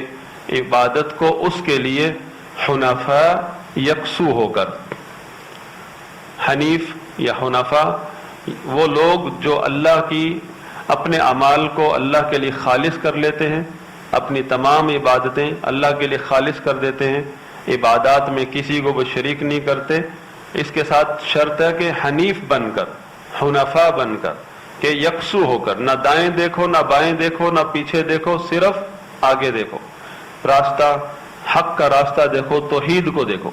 عبادت کو اس کے لیے، حنفاء، یکسو ہو کر۔ حنیف یا حنفاء وہ لوگ جو اللہ کی اپنے اعمال کو اللہ کے لیے خالص کر لیتے ہیں، اپنی تمام عبادتیں اللہ کے لیے خالص کر دیتے ہیں، عبادات میں کسی کو وہ شریک نہیں کرتے۔ اس کے ساتھ شرط ہے کہ حنیف بن کر، حنفاء بن کر، کہ یکسو ہو کر، نہ دائیں دیکھو نہ بائیں دیکھو نہ پیچھے دیکھو، صرف آگے دیکھو، راستہ حق کا راستہ دیکھو، توحید کو دیکھو۔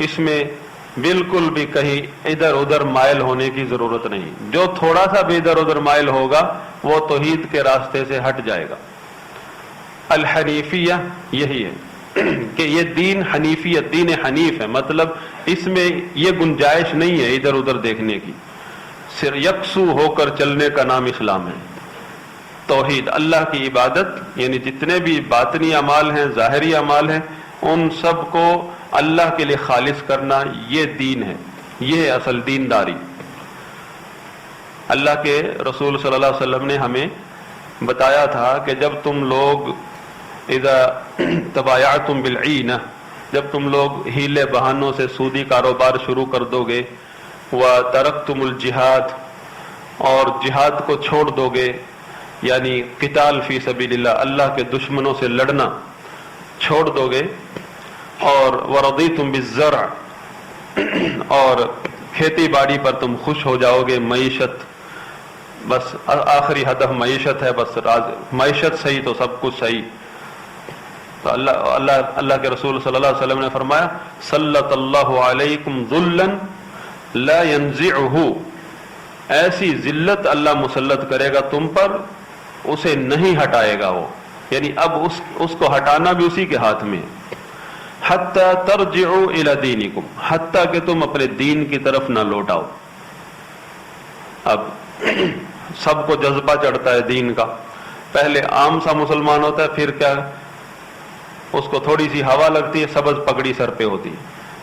اس میں بالکل بھی کہیں ادھر ادھر مائل ہونے کی ضرورت نہیں۔ جو تھوڑا سا بھی ادھر ادھر مائل ہوگا وہ توحید کے راستے سے ہٹ جائے گا۔ الحنیفیہ یہی ہے کہ یہ دین حنیفیت، دین حنیف ہے، مطلب اس میں یہ گنجائش نہیں ہے ادھر ادھر دیکھنے کی، صرف یکسو ہو کر چلنے کا نام اسلام ہے۔ توحید، اللہ کی عبادت، یعنی جتنے بھی باطنی اعمال ہیں، ظاہری اعمال ہیں، ان سب کو اللہ کے لیے خالص کرنا، یہ دین ہے، یہ ہے اصل دینداری۔ اللہ کے رسول صلی اللہ علیہ وسلم نے ہمیں بتایا تھا کہ جب تم لوگ اذا تبایعتم بالعینہ، جب تم لوگ ہیلے بہانوں سے سودی کاروبار شروع کر دو گے، وترکتم الجہاد، اور جہاد کو چھوڑ دو گے، یعنی قتال فی سبیل اللہ، اللہ کے دشمنوں سے لڑنا چھوڑ دو گے، اور ورضیتم بالزرع، اور کھیتی باڑی پر تم خوش ہو جاؤ گے، معیشت، بس آخری ہدف معیشت ہے، بس معیشت صحیح تو سب کچھ صحیح۔ تو اللہ کے رسول صلی اللہ علیہ وسلم نے فرمایا سلط اللہ علیکم ذلا لا ينزعہ، ایسی ذلت اللہ مسلط کرے گا تم پر، اسے نہیں ہٹائے گا وہ، یعنی اب اس کو ہٹانا بھی اسی کے ہاتھ میں۔ حتی ترجعوا الی دینکم، حتیٰ کہ تم اپنے دین کی طرف نہ لوٹاؤ۔ اب سب کو جذبہ چڑھتا ہے دین کا، پہلے عام سا مسلمان ہوتا ہے، پھر کیا اس کو تھوڑی سی ہوا لگتی ہے، سبز پگڑی سر پہ ہوتی ہے،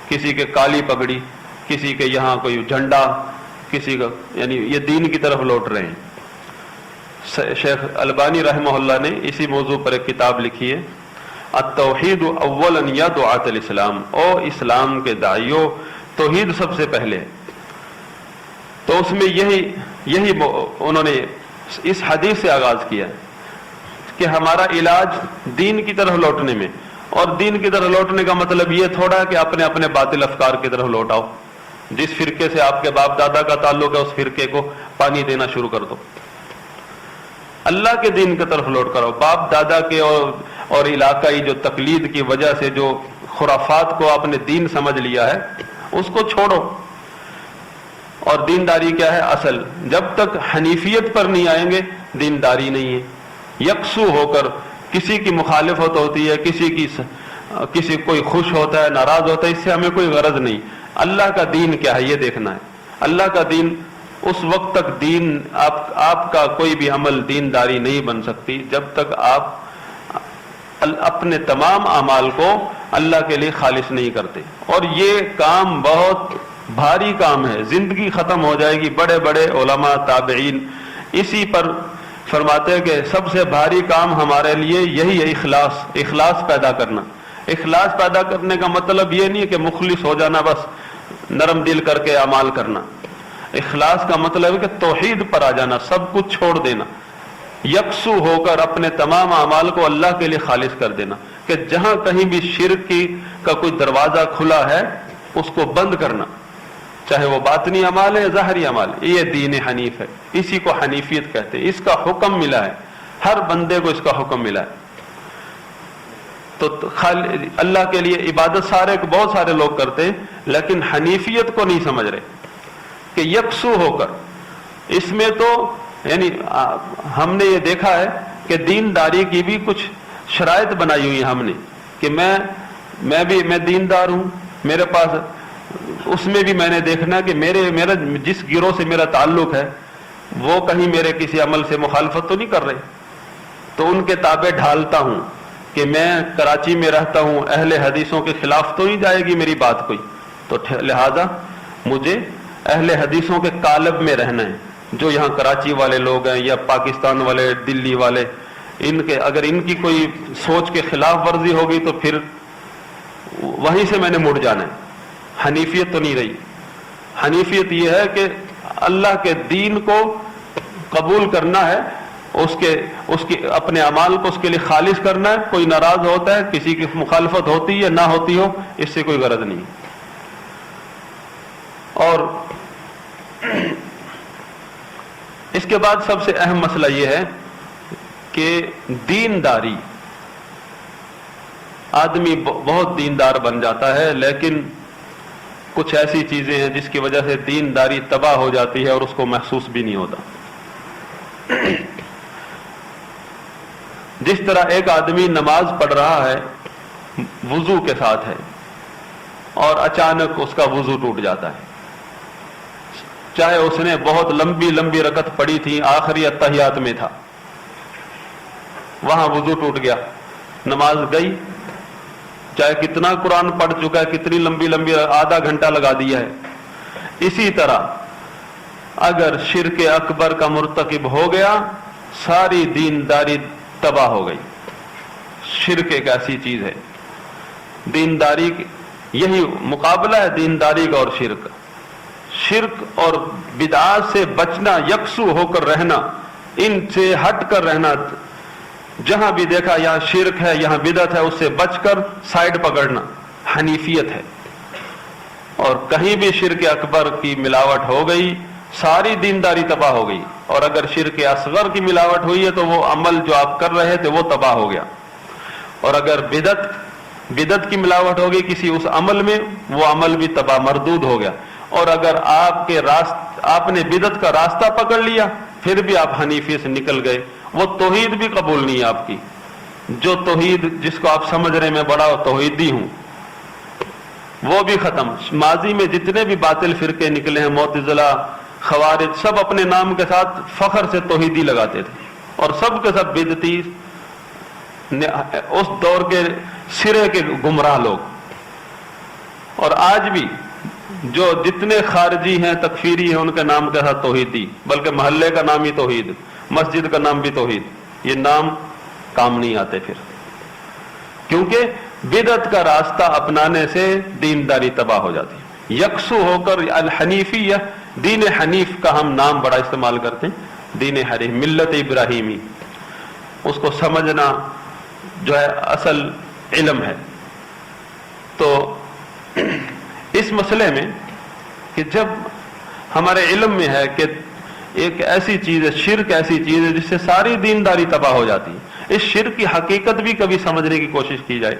کسی کے کالی پگڑی، کسی کے یہاں کوئی جھنڈا، کسی کا، یعنی یہ دین کی طرف لوٹ رہے ہیں۔ شیخ البانی رحمہ اللہ نے اسی موضوع پر ایک کتاب لکھی ہے، التوحید اولا یا دعاۃ الاسلام، او اسلام کے داعیوں، توحید سب سے پہلے۔ تو اس میں یہی انہوں نے اس حدیث سے آغاز کیا کہ ہمارا علاج دین کی طرف لوٹنے میں، اور دین کی طرف لوٹنے کا مطلب یہ تھوڑا ہے کہ اپنے باطل افکار کی طرف لوٹاؤ، جس فرقے سے آپ کے باپ دادا کا تعلق ہے اس فرقے کو پانی دینا شروع کر دو۔ اللہ کے دین کی طرف لوٹ کر آؤ. باپ دادا کے اور علاقائی جو تقلید کی وجہ سے جو خرافات کو آپ نے دین سمجھ لیا ہے اس کو چھوڑو. اور دینداری کیا ہے اصل؟ جب تک حنیفیت پر نہیں آئیں گے دینداری نہیں ہے. یکسو ہو کر کسی کی مخالفت ہوتی ہے، کسی کوئی خوش ہوتا ہے، ناراض ہوتا ہے، اس سے ہمیں کوئی غرض نہیں. اللہ کا دین کیا ہے یہ دیکھنا ہے. اللہ کا دین اس وقت تک دین آپ کا کوئی بھی عمل دینداری نہیں بن سکتی جب تک آپ اپنے تمام اعمال کو اللہ کے لیے خالص نہیں کرتے. اور یہ کام بہت بھاری کام ہے، زندگی ختم ہو جائے گی. بڑے بڑے علماء تابعین اسی پر فرماتے ہیں کہ سب سے بھاری کام ہمارے لیے یہی ہے اخلاص پیدا کرنا. اخلاص پیدا کرنے کا مطلب یہ نہیں ہے کہ مخلص ہو جانا، بس نرم دل کر کے اعمال کرنا. اخلاص کا مطلب ہے کہ توحید پر آ جانا، سب کچھ چھوڑ دینا، یکسو ہو کر اپنے تمام اعمال کو اللہ کے لیے خالص کر دینا. کہ جہاں کہیں بھی شرک کا کوئی دروازہ کھلا ہے اس کو بند کرنا، چاہے وہ باطنی اعمال ہے یا ظاہری اعمال. یہ دین حنیف ہے، اسی کو حنیفیت کہتے ہیں. اس کا حکم ملا ہے، ہر بندے کو اس کا حکم ملا ہے. تو اللہ کے لیے عبادت بہت سارے لوگ کرتے ہیں لیکن حنیفیت کو نہیں سمجھ رہے کہ یکسو ہو کر. اس میں تو یعنی ہم نے یہ دیکھا ہے کہ دینداری کی بھی کچھ شرائط بنائی ہوئی ہم نے کہ میں دیندار ہوں، میرے پاس اس میں بھی میں نے دیکھنا کہ میرا جس گروہ سے میرا تعلق ہے وہ کہیں میرے کسی عمل سے مخالفت تو نہیں کر رہے، تو ان کے تابع ڈھالتا ہوں. کہ میں کراچی میں رہتا ہوں، اہل حدیثوں کے خلاف تو نہیں جائے گی میری بات کوئی، تو لہذا مجھے اہل حدیثوں کے قالب میں رہنا ہے. جو یہاں کراچی والے لوگ ہیں یا پاکستان والے، دلی والے، اگر ان کی کوئی سوچ کے خلاف ورزی ہوگی تو پھر وہیں سے میں نے مڑ جانا ہے. حنیفیت تو نہیں رہی. حنیفیت یہ ہے کہ اللہ کے دین کو قبول کرنا ہے، اس کی اپنے اعمال کو اس کے لیے خالص کرنا ہے. کوئی ناراض ہوتا ہے، کسی کی مخالفت ہوتی ہے نہ ہوتی ہو، اس سے کوئی غرض نہیں. اور اس کے بعد سب سے اہم مسئلہ یہ ہے کہ دینداری، آدمی بہت دیندار بن جاتا ہے لیکن کچھ ایسی چیزیں ہیں جس کی وجہ سے دینداری تباہ ہو جاتی ہے اور اس کو محسوس بھی نہیں ہوتا. جس طرح ایک آدمی نماز پڑھ رہا ہے وضو کے ساتھ ہے اور اچانک اس کا وضو ٹوٹ جاتا ہے، چاہے اس نے بہت لمبی رکعت پڑھی تھی، آخری اتحیات میں تھا، وہاں وضو ٹوٹ گیا، نماز گئی، چاہے کتنا قرآن پڑھ چکا ہے، کتنی لمبی آدھا گھنٹہ لگا دیا ہے. اسی طرح اگر شرک اکبر کا مرتکب ہو گیا ساری دینداری تباہ ہو گئی. شرک ایک ایسی چیز ہے، دینداری یہی مقابلہ ہے دینداری کا اور شرک. شرک اور بدعات سے بچنا، یکسو ہو کر رہنا، ان سے ہٹ کر رہنا. جہاں بھی دیکھا یہاں شرک ہے، یہاں بدعت ہے، اس سے بچ کر سائڈ پکڑنا حنیفیت ہے. اور کہیں بھی شرک اکبر کی ملاوٹ ہو گئی ساری دینداری تباہ ہو گئی. اور اگر شرک اصغر کی ملاوٹ ہوئی ہے تو وہ عمل جو آپ کر رہے تھے وہ تباہ ہو گیا. اور اگر بدعت کی ملاوٹ ہو گئی کسی اس عمل میں، وہ عمل بھی تباہ مردود ہو گیا. اور اگر آپ نے بدعت کا راستہ پکڑ لیا پھر بھی آپ حنیفی سے نکل گئے، وہ توحید بھی قبول نہیں ہے آپ کی. جو توحید جس کو آپ سمجھ رہے میں بڑا توحیدی ہوں وہ بھی ختم. ماضی میں جتنے بھی باطل فرقے نکلے ہیں، معتزلہ، خوارج، سب اپنے نام کے ساتھ فخر سے توحیدی لگاتے تھے اور سب کے سب بدعتی، اس دور کے سرے کے گمراہ لوگ. اور آج بھی جو جتنے خارجی ہیں، تکفیری ہیں، ان کے نام کے ساتھ توحیدی، بلکہ محلے کا نام ہی توحید، مسجد کا نام بھی توحید. یہ نام کام نہیں آتے پھر، کیونکہ بدعت کا راستہ اپنانے سے دینداری تباہ ہو جاتی ہے. یکسو ہو کر الحنیفیہ، دین حنیف کا ہم نام بڑا استعمال کرتے ہیں، دین حنیف، ملت ابراہیمی، اس کو سمجھنا جو ہے اصل علم ہے. تو اس مسئلے میں کہ جب ہمارے علم میں ہے کہ ایک ایسی چیز ہے، شرک ایسی چیز ہے جس سے ساری دینداری تباہ ہو جاتی ہے۔ اس شرک کی حقیقت بھی کبھی سمجھنے کی کوشش کی جائے۔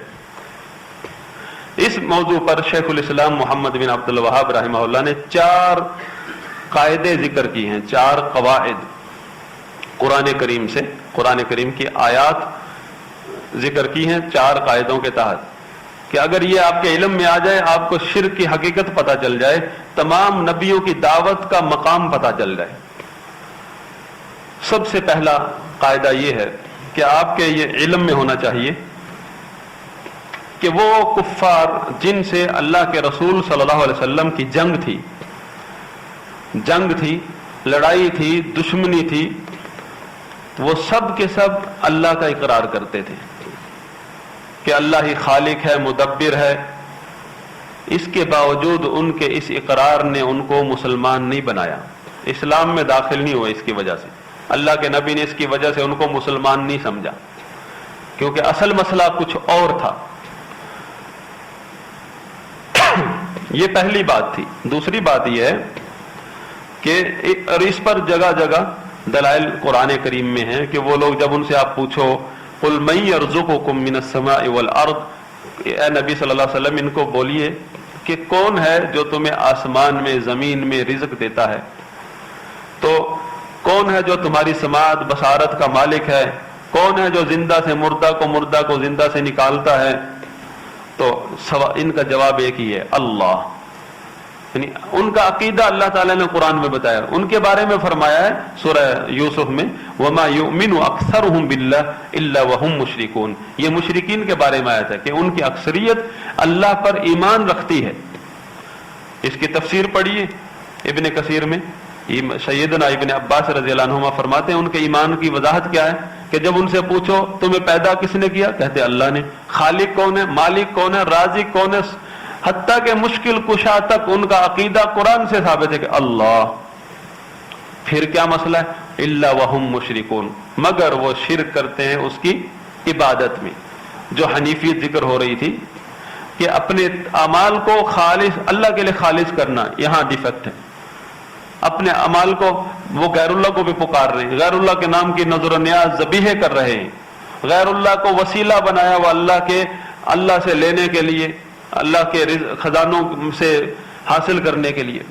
اس موضوع پر شیخ الاسلام محمد بن عبد الوہاب رحمہ اللہ نے 4 قاعدے ذکر کی ہیں، 4 قواعد قرآن کریم سے، قرآن کریم کی آیات ذکر کی ہیں 4 قاعدوں کے تحت، کہ اگر یہ آپ کے علم میں آ جائے، آپ کو شرک کی حقیقت پتہ چل جائے، تمام نبیوں کی دعوت کا مقام پتہ چل جائے۔ سب سے پہلا قاعدہ یہ ہے کہ آپ کے یہ علم میں ہونا چاہیے کہ وہ کفار جن سے اللہ کے رسول صلی اللہ علیہ وسلم کی جنگ تھی، لڑائی تھی، دشمنی تھی، وہ سب کے سب اللہ کا اقرار کرتے تھے کہ اللہ ہی خالق ہے، مدبر ہے۔ اس کے باوجود ان کے اس اقرار نے ان کو مسلمان نہیں بنایا، اسلام میں داخل نہیں ہوئے۔ اس کی وجہ سے اللہ کے نبی نے اس کی وجہ سے ان کو مسلمان نہیں سمجھا، کیونکہ اصل مسئلہ کچھ اور تھا۔ یہ پہلی بات تھی۔ دوسری بات یہ ہے کہ اور اس پر جگہ جگہ دلائل قرآن کریم میں ہیں کہ وہ لوگ جب ان سے آپ پوچھو قُلْ مَن يَرْزُقُكُم مِّنَ السَّمَاءِ وَالْأَرْضِ، اے نبی صلی اللہ علیہ وسلم ان کو بولیے کہ کون ہے جو تمہیں آسمان میں زمین میں رزق دیتا ہے، تو کون ہے جو تمہاری سماعت بصارت کا مالک ہے، کون ہے جو زندہ سے مردہ کو زندہ سے نکالتا ہے؟ تو ان کا جواب ایک ہی ہے، اللہ۔ یعنی ان کا عقیدہ اللہ تعالیٰ نے قرآن میں بتایا، ان کے بارے میں فرمایا ہے سورہ یوسف میں وَمَا يُؤْمِنُ أَكْثَرُهُمْ بِاللَّهِ إِلَّا وَهُمْ مُشْرِكُونَ۔ یہ مشرکین کے بارے میں آیا تھا کہ ان کی اکثریت اللہ پر ایمان رکھتی ہے۔ اس کی تفسیر پڑھیے ابن کثیر میں، سیدنا ابن عباس رضی اللہ عنہما فرماتے ہیں ان کے ایمان کی وضاحت کیا ہے کہ جب ان سے پوچھو تمہیں پیدا کس نے کیا، کہتے اللہ نے۔ خالق کون ہے، مالک کون ہے، رازق کون ہے، حتیٰ کہ مشکل کشا تک ان کا عقیدہ قرآن سے ثابت ہے کہ اللہ۔ پھر کیا مسئلہ ہے، الا وہم مشرکون، مگر وہ شرک کرتے ہیں اس کی عبادت میں۔ جو حنیفیت ذکر ہو رہی تھی کہ اپنے اعمال کو خالص اللہ کے لیے خالص کرنا، یہاں ڈیفیکٹ ہے۔ اپنے اعمال کو وہ غیر اللہ کو بھی پکار رہے ہیں، غیر اللہ کے نام کی نظر و نیاز ذبیحے کر رہے ہیں، غیر اللہ کو وسیلہ بنایا وہ اللہ سے لینے کے لیے، اللہ کے خزانوں سے حاصل کرنے کے لیے۔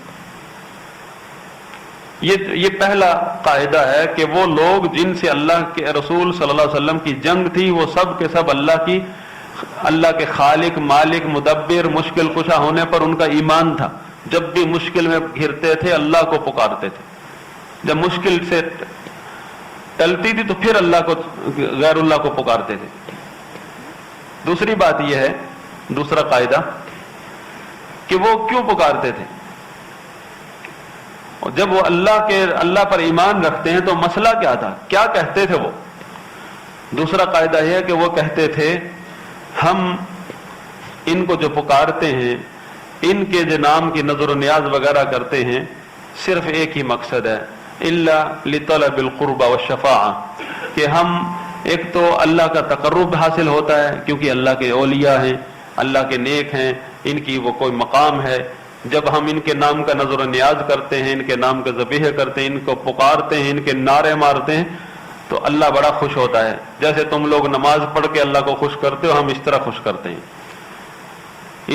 یہ پہلا قاعدہ ہے کہ وہ لوگ جن سے اللہ کے رسول صلی اللہ علیہ وسلم کی جنگ تھی وہ سب کے سب اللہ کے خالق، مالک، مدبر، مشکل کشا ہونے پر ان کا ایمان تھا۔ جب بھی مشکل میں گھرتے تھے اللہ کو پکارتے تھے، جب مشکل سے ٹلتی تھی تو پھر غیر اللہ کو پکارتے تھے۔ دوسری بات یہ ہے، دوسرا قاعدہ کہ وہ کیوں پکارتے تھے، اور جب وہ اللہ پر ایمان رکھتے ہیں تو مسئلہ کیا تھا، کیا کہتے تھے وہ؟ دوسرا قاعدہ یہ ہے کہ وہ کہتے تھے ہم ان کو جو پکارتے ہیں، ان کے جو نام کی نظر و نیاز وغیرہ کرتے ہیں، صرف ایک ہی مقصد ہے، الا لطلب القرب والشفاعہ، کہ ہم ایک تو اللہ کا تقرب حاصل ہوتا ہے کیونکہ اللہ کے اولیاء ہیں، اللہ کے نیک ہیں، ان کی وہ کوئی مقام ہے۔ جب ہم ان کے نام کا نظر و نیاز کرتے ہیں، ان کے نام کا ذبیحہ کرتے ہیں، ان کو پکارتے ہیں، ان کے نعرے مارتے ہیں تو اللہ بڑا خوش ہوتا ہے۔ جیسے تم لوگ نماز پڑھ کے اللہ کو خوش کرتے ہو، ہم اس طرح خوش کرتے ہیں۔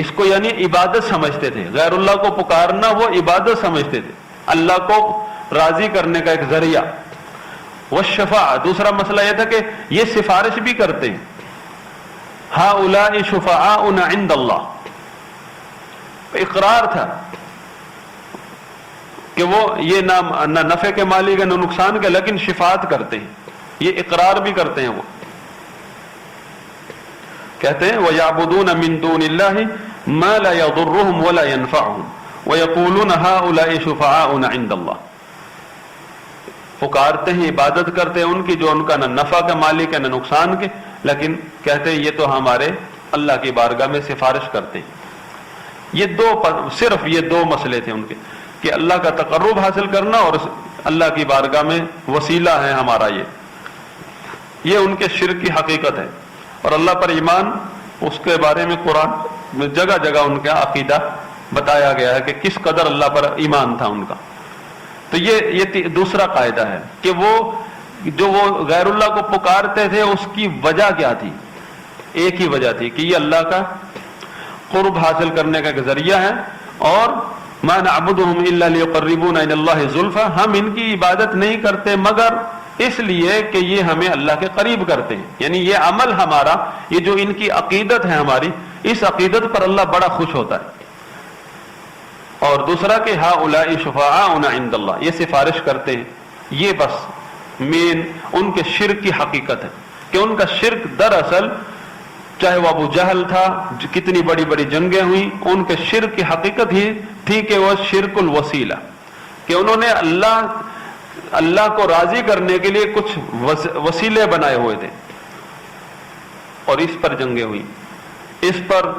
اس کو یعنی عبادت سمجھتے تھے، غیر اللہ کو پکارنا وہ عبادت سمجھتے تھے، اللہ کو راضی کرنے کا ایک ذریعہ۔ والشفاعہ، دوسرا مسئلہ یہ تھا کہ یہ سفارش بھی کرتے ہیں، ہؤلاء شفعاؤنا عند اللہ، اقرار تھا کہ وہ یہ نہ نفع کے مالک ہے نہ نقصان کے، لیکن شفاعت کرتے ہیں، یہ اقرار بھی کرتے ہیں۔ وہ کہتے ہیں وَيَعْبُدُونَ مِن دُونِ اللَّهِ مَا لَا يَضُرُّهُمْ وَلَا يَنفَعُهُمْ وَيَقُولُونَ هَؤُلَاءِ شُفَعَاؤُنَا عِندَ اللَّهِ، پکارتے ہیں، عبادت کرتے ہیں ان کی جو ان کا نہ نفع کا مالک ہے نہ نقصان کے، لیکن کہتے ہیں یہ تو ہمارے اللہ کی بارگاہ میں سفارش کرتے ہیں۔ صرف یہ دو مسئلے تھے ان کے، کہ اللہ کا تقرب حاصل کرنا اور اللہ کی بارگاہ میں وسیلہ ہے ہمارا۔ یہ ان کے شرک کی حقیقت ہے، اور اللہ پر ایمان، اس کے بارے میں قرآن میں جگہ جگہ ان کا عقیدہ بتایا گیا ہے کہ کس قدر اللہ پر ایمان تھا ان کا۔ تو یہ دوسرا قاعدہ ہے کہ وہ غیر اللہ کو پکارتے تھے، اس کی وجہ کیا تھی؟ ایک ہی وجہ تھی کہ یہ اللہ کا قرب حاصل کرنے کا ایک ذریعہ ہے، اور ما نعبدهم الا ليقربونا الى الله زلفى، ہم ان کی عبادت نہیں کرتے مگر اس لیے کہ یہ ہمیں اللہ کے قریب کرتے ہیں، یعنی یہ عمل ہمارا، یہ جو ان کی عقیدت ہے ہماری، اس عقیدت پر اللہ بڑا خوش ہوتا ہے۔ اور دوسرا کہ هؤلاء شفعاؤنا عند اللہ، یہ سفارش کرتے ہیں، یہ بس مین ان کے شرک کی حقیقت ہے کہ ان کا شرک دراصل، چاہے وہ ابو جہل تھا، کتنی بڑی بڑی جنگیں ہوئیں، ان کے شرک کی حقیقت ہی تھی کہ وہ شرک الوسیلہ، کہ انہوں نے اللہ کو راضی کرنے کے لیے کچھ وسیلے بنائے ہوئے تھے، اور اس پر جنگیں ہوئیں، اس پر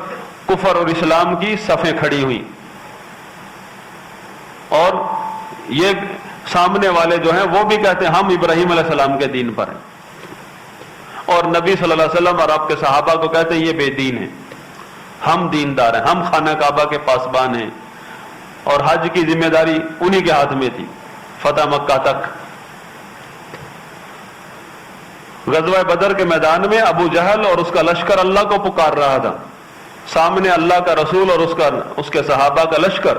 کفر اور اسلام کی صفیں کھڑی ہوئیں، اور یہ سامنے والے جو ہیں وہ بھی کہتے ہیں ہم ابراہیم علیہ السلام کے دین پر ہیں، اور نبی صلی اللہ علیہ وسلم اور آپ کے صحابہ کو کہتے ہیں یہ بے دین ہیں، ہم دیندار ہیں، ہم خانہ کعبہ کے پاسبان ہیں، اور حج کی ذمہ داری انہی کے ہاتھ میں تھی فتح مکہ تک۔ غزوہ بدر کے میدان میں ابو جہل اور اس کا لشکر اللہ کو پکار رہا تھا، سامنے اللہ کا رسول اور اس کے صحابہ کا لشکر،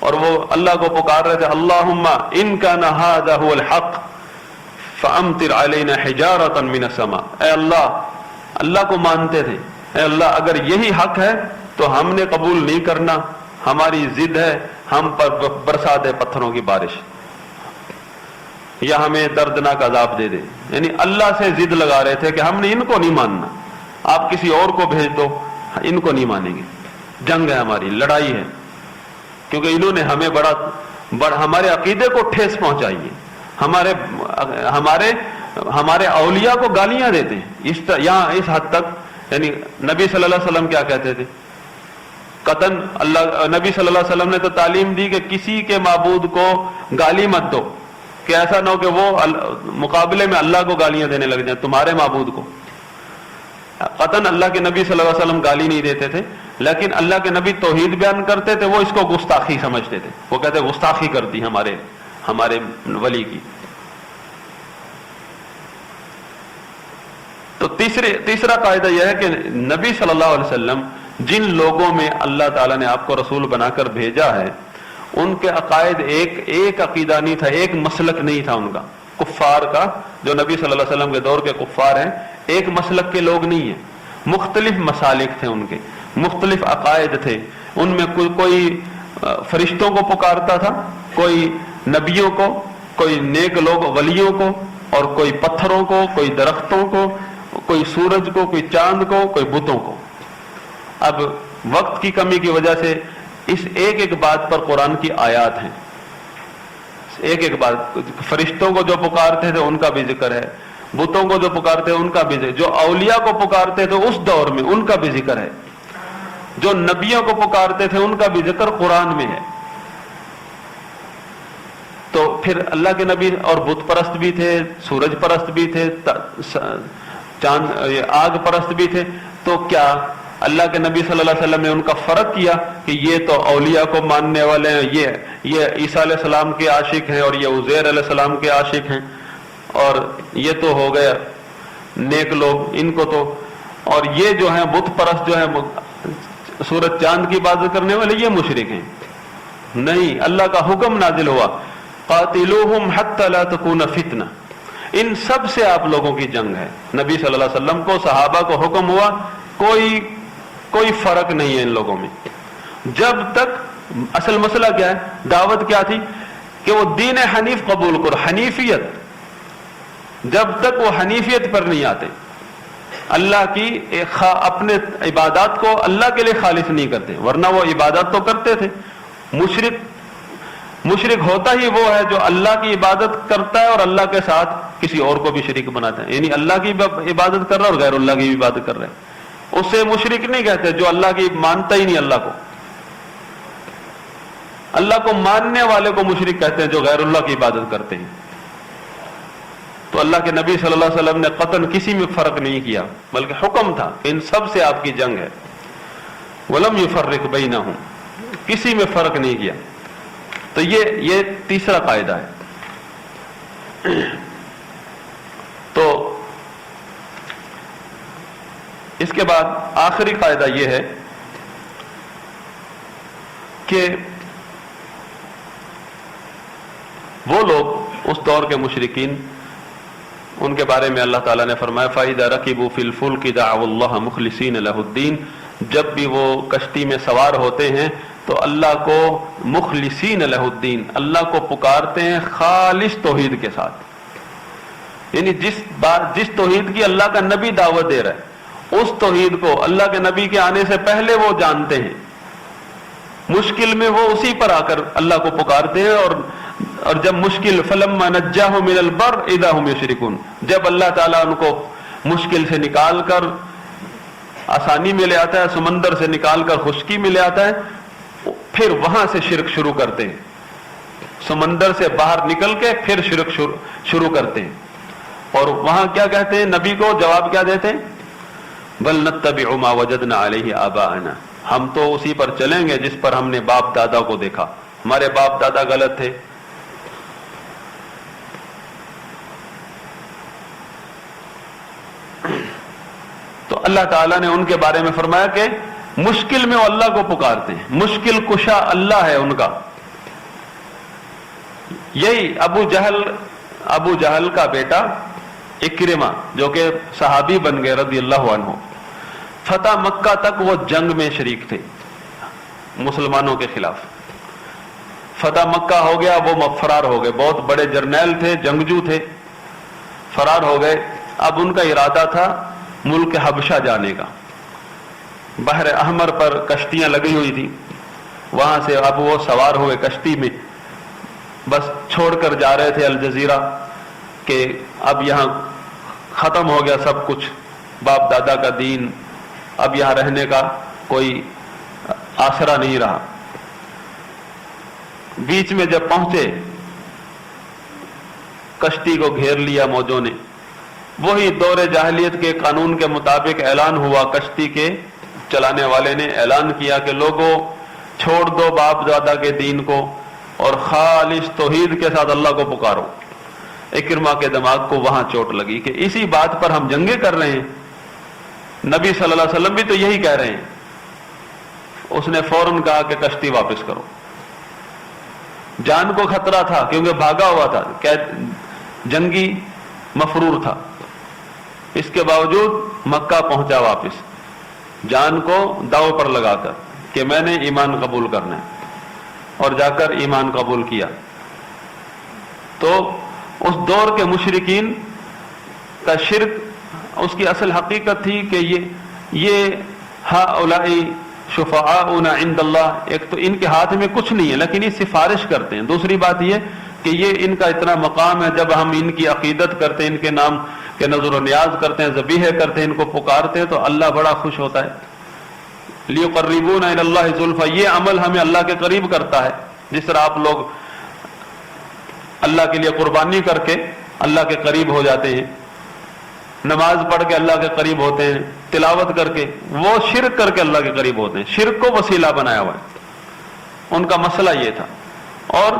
اور وہ اللہ کو پکار رہے تھے اللہم ان کان ھذا ھو الحق فامطر علینا حجارۃ من السماء، اے اللہ کو مانتے تھے، اے اللہ اگر یہی حق ہے تو ہم نے قبول نہیں کرنا، ہماری ضد ہے، ہم پر برسا دے پتھروں کی بارش، یا ہمیں دردناک عذاب دے دے۔ یعنی اللہ سے ضد لگا رہے تھے کہ ہم نے ان کو نہیں ماننا، آپ کسی اور کو بھیج دو، ان کو نہیں مانیں گے، جنگ ہے ہماری، لڑائی ہے، کیونکہ انہوں نے ہمیں بڑا ہمارے عقیدے کو ٹھیس پہنچائی ہے، ہمارے اولیاء کو گالیاں دیتے ہیں، یہاں اس حد تک، یعنی نبی صلی اللہ علیہ وسلم کیا کہتے تھے؟ قطعاً نبی صلی اللہ علیہ وسلم نے تو تعلیم دی کہ کسی کے معبود کو گالی مت دو، کہ ایسا نہ ہو کہ وہ مقابلے میں اللہ کو گالیاں دینے لگ جائیں تمہارے معبود کو۔ قطعاً اللہ کے نبی صلی اللہ علیہ وسلم گالی نہیں دیتے تھے، لیکن اللہ کے نبی توحید بیان کرتے تھے، وہ اس کو گستاخی سمجھتے تھے، وہ کہتے گستاخی کر دی ہمارے ولی کی۔ تو تیسرا قاعدہ یہ ہے کہ نبی صلی اللہ علیہ وسلم جن لوگوں میں اللہ تعالیٰ نے آپ کو رسول بنا کر بھیجا ہے، ان کے عقائد ایک عقیدہ نہیں تھا، ایک مسلک نہیں تھا ان کا، کفار کا، جو نبی صلی اللہ علیہ وسلم کے دور کے کفار ہیں، ایک مسلک کے لوگ نہیں ہیں، مختلف مسالک تھے ان کے، مختلف عقائد تھے، ان میں کوئی فرشتوں کو پکارتا تھا، کوئی نبیوں کو، کوئی نیک لوگ ولیوں کو، اور کوئی پتھروں کو، کوئی درختوں کو، کوئی سورج کو، کوئی چاند کو، کوئی بتوں کو۔ اب وقت کی کمی کی وجہ سے اس ایک بات پر قرآن کی آیات ہیں، ایک بات، فرشتوں کو جو پکارتے تھے ان کا بھی ذکر ہے، بتوں کو جو پکارتے ان کا بھی ذکر، جو اولیاء کو پکارتے تھے اس دور میں ان کا بھی ذکر ہے، جو نبیوں کو پکارتے تھے ان کا بھی ذکر قرآن میں ہے۔ تو پھر اللہ کے نبی اور بت پرست بھی تھے، سورج پرست بھی تھے، چاند آگ پرست بھی تھے، تو کیا اللہ کے نبی صلی اللہ علیہ وسلم نے ان کا فرق کیا کہ یہ تو اولیاء کو ماننے والے ہیں، یہ عیسیٰ علیہ السلام کے عاشق ہیں، اور یہ عزیر علیہ السلام کے عاشق ہیں، اور یہ تو ہو گیا نیک لوگ، ان کو تو، اور یہ جو ہیں بت پرست جو ہیں سورج چاند کی عبادت کرنے والے، یہ مشرک ہیں؟ نہیں، اللہ کا حکم نازل ہوا قاتلوہم حتی لا تکون فتنہ، ان سب سے آپ لوگوں کی جنگ ہے۔ نبی صلی اللہ علیہ وسلم کو، صحابہ کو حکم ہوا کوئی فرق نہیں ہے ان لوگوں میں، جب تک، اصل مسئلہ کیا ہے، دعوت کیا تھی کہ وہ دین حنیف قبول کرو، حنیفیت، جب تک وہ حنیفیت پر نہیں آتے، اللہ کی اپنے عبادات کو اللہ کے لیے خالص نہیں کرتے، ورنہ وہ عبادت تو کرتے تھے۔ مشرک ہوتا ہی وہ ہے جو اللہ کی عبادت کرتا ہے اور اللہ کے ساتھ کسی اور کو بھی شریک بناتا ہے، یعنی اللہ کی عبادت کر رہا ہے اور غیر اللہ کی بھی عبادت کر رہا ہے، اسے مشرک نہیں کہتے جو اللہ کی مانتا ہی نہیں، اللہ کو ماننے والے کو مشرک کہتے ہیں جو غیر اللہ کی عبادت کرتے ہیں۔ تو اللہ کے نبی صلی اللہ علیہ وسلم نے قطعاً کسی میں فرق نہیں کیا، بلکہ حکم تھا کہ ان سب سے آپ کی جنگ ہے، وَلَمْ يُفَرِّقْ بَيْنَهُمْ، کسی میں فرق نہیں کیا۔ تو یہ تیسرا قاعدہ ہے. تو اس کے بعد آخری قاعدہ یہ ہے کہ وہ لوگ اس دور کے مشرکین، ان کے بارے میں اللہ تعالیٰ نے فرمایا فَإِذَا رَكِبُوا فِي الْفُلْكِ دَعَوُا اللَّهَ مُخْلِصِينَ لَهُ الدِّينَ، جب بھی وہ کشتی میں سوار ہوتے ہیں تو اللہ کو مخلصین لہ الدین، اللہ کو پکارتے ہیں خالص توحید کے ساتھ. یعنی جس توحید کی اللہ کا نبی دعوت دے رہا ہے، اس توحید کو اللہ کے نبی کے آنے سے پہلے وہ جانتے ہیں. مشکل میں وہ اسی پر آ کر اللہ کو پکارتے ہیں، اور جب مشکل فلما نجاہم من البر اذا هم یشرکون، جب اللہ تعالیٰ ان کو مشکل سے نکال کر آسانی میں لے آتا ہے، سمندر سے نکال کر خشکی میں لے آتا ہے، پھر وہاں سے شرک شروع کرتے ہیں. سمندر سے باہر نکل کے پھر شرک شروع کرتے ہیں. اور وہاں کیا کہتے ہیں نبی کو؟ جواب کیا دیتے ہیں؟ بل نتبع ما وجدنا علیہ آباءنا، ہم تو اسی پر چلیں گے جس پر ہم نے باپ دادا کو دیکھا. ہمارے باپ دادا غلط تھے. تو اللہ تعالیٰ نے ان کے بارے میں فرمایا کہ مشکل میں وہ اللہ کو پکارتے ہیں، مشکل کشا اللہ ہے ان کا. یہی ابو جہل کا بیٹا اکرمہ، جو کہ صحابی بن گئے رضی اللہ عنہ، فتح مکہ تک وہ جنگ میں شریک تھے مسلمانوں کے خلاف. فتح مکہ ہو گیا، وہ فرار ہو گئے. بہت بڑے جرنیل تھے، جنگجو تھے، فرار ہو گئے. اب ان کا ارادہ تھا ملک حبشہ جانے کا. بحر احمر پر کشتیاں لگی ہوئی تھی، وہاں سے اب وہ سوار ہوئے کشتی میں، بس چھوڑ کر جا رہے تھے الجزیرہ کہ اب یہاں ختم ہو گیا سب کچھ، باپ دادا کا دین، اب یہاں رہنے کا کوئی آسرا نہیں رہا. بیچ میں جب پہنچے کشتی کو گھیر لیا موجوں نے. وہی دور جاہلیت کے قانون کے مطابق اعلان ہوا، کشتی کے چلانے والے نے اعلان کیا کہ لوگوں چھوڑ دو باپ دادا کے دین کو اور خالص توحید کے ساتھ اللہ کو پکارو. اکرمہ کے دماغ کو وہاں چوٹ لگی کہ اسی بات پر ہم جنگیں کر رہے ہیں، نبی صلی اللہ علیہ وسلم بھی تو یہی کہہ رہے ہیں. اس نے فوراً کہا کہ کشتی واپس کرو. جان کو خطرہ تھا کیونکہ بھاگا ہوا تھا، جنگی مفرور تھا. اس کے باوجود مکہ پہنچا واپس، جان کو داؤ پر لگا کر کہ میں نے ایمان قبول کرنا ہے، اور جا کر ایمان قبول کیا. تو اس دور کے مشرکین کا شرک، اس کی اصل حقیقت تھی کہ یہ ہؤلاء شفعاؤنا عند اللہ، ایک تو ان کے ہاتھ میں کچھ نہیں ہے لیکن یہ سفارش کرتے ہیں. دوسری بات یہ کہ یہ ان کا اتنا مقام ہے، جب ہم ان کی عقیدت کرتے ہیں، ان کے نام کے نظر و نیاز کرتے ہیں، ذبیحہ کرتے ہیں، ان کو پکارتے ہیں، تو اللہ بڑا خوش ہوتا ہے. لیقربونا الی اللہ زلفی، یہ عمل ہمیں اللہ کے قریب کرتا ہے. جس طرح آپ لوگ اللہ کے لیے قربانی کر کے اللہ کے قریب ہو جاتے ہیں، نماز پڑھ کے اللہ کے قریب ہوتے ہیں، تلاوت کر کے، وہ شرک کر کے اللہ کے قریب ہوتے ہیں. شرک کو وسیلہ بنایا ہوا ہے. ان کا مسئلہ یہ تھا. اور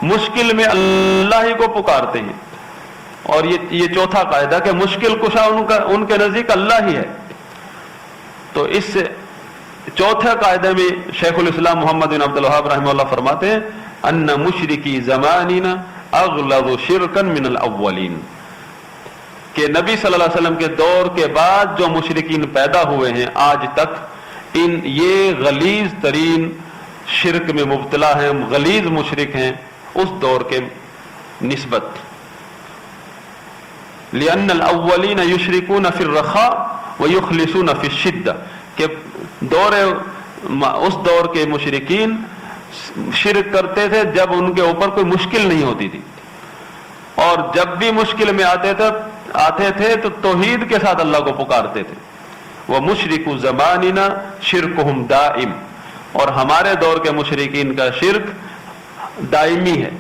مشکل میں اللہ ہی کو پکارتے ہیں. اور یہ چوتھا قاعدہ کہ مشکل کشا ان کے نزدیک اللہ ہی ہے. تو اس چوتھے قاعدے میں شیخ الاسلام محمد بن عبد الوہاب رحمہ اللہ فرماتے ہیں ان مشرکی زماننا اغلظ شرکا من الاولین، کہ نبی صلی اللہ علیہ وسلم کے دور کے بعد جو مشرکین پیدا ہوئے ہیں آج تک، یہ غلیظ ترین شرک میں مبتلا ہیں، غلیظ مشرک ہیں اس دور کے نسبت. لأن الاولین یشرکون فی الرخاء ویخلصون فی الشدہ، کہ اس دور کے مشرکین شرک کرتے تھے جب ان کے اوپر کوئی مشکل نہیں ہوتی تھی، اور جب بھی مشکل میں آتے تھے تو توحید کے ساتھ اللہ کو پکارتے تھے. وَمُشْرِكُ زَمَانِنَا شِرْكُهُمْ دَائِمٌ، اور ہمارے دور کے مشرکین کا شرک دائمی ہے.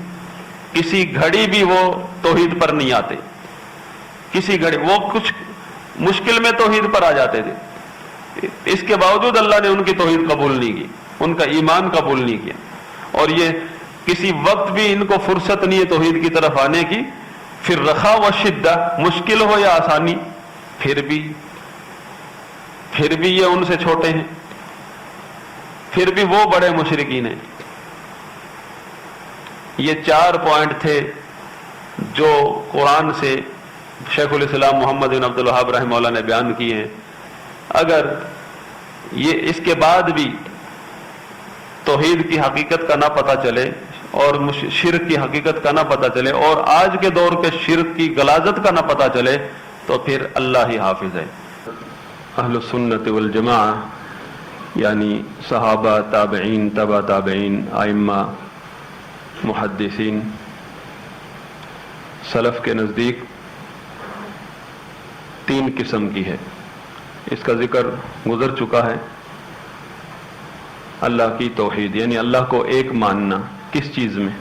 کسی گھڑی بھی وہ توحید پر نہیں آتے، کسی گھڑی وہ کچھ مشکل میں توحید پر آ جاتے تھے، اس کے باوجود اللہ نے ان کی توحید قبول نہیں کی، ان کا ایمان قبول نہیں کیا. اور یہ کسی وقت بھی ان کو فرصت نہیں ہے توحید کی طرف آنے کی. پھر رخا و شدہ، مشکل ہو یا آسانی، پھر بھی یہ ان سے چھوٹے ہیں، پھر بھی وہ بڑے مشرکین ہیں. یہ 4 پوائنٹ تھے جو قرآن سے شیخ الاسلام محمد بن عبد الوہاب رحمہ اللہ نے بیان کیے ہیں. اگر یہ اس کے بعد بھی توحید کی حقیقت کا نہ پتہ چلے اور شرک کی حقیقت کا نہ پتہ چلے اور آج کے دور کے شرک کی غلاظت کا نہ پتہ چلے تو پھر اللہ ہی حافظ ہے. اہل السنت والجماعہ یعنی صحابہ، تابعین، تبع تابعین، ائمہ، محدثین، سلف کے نزدیک 3 قسم کی ہے. اس کا ذکر گزر چکا ہے. اللہ کی توحید یعنی اللہ کو ایک ماننا. کس چیز میں؟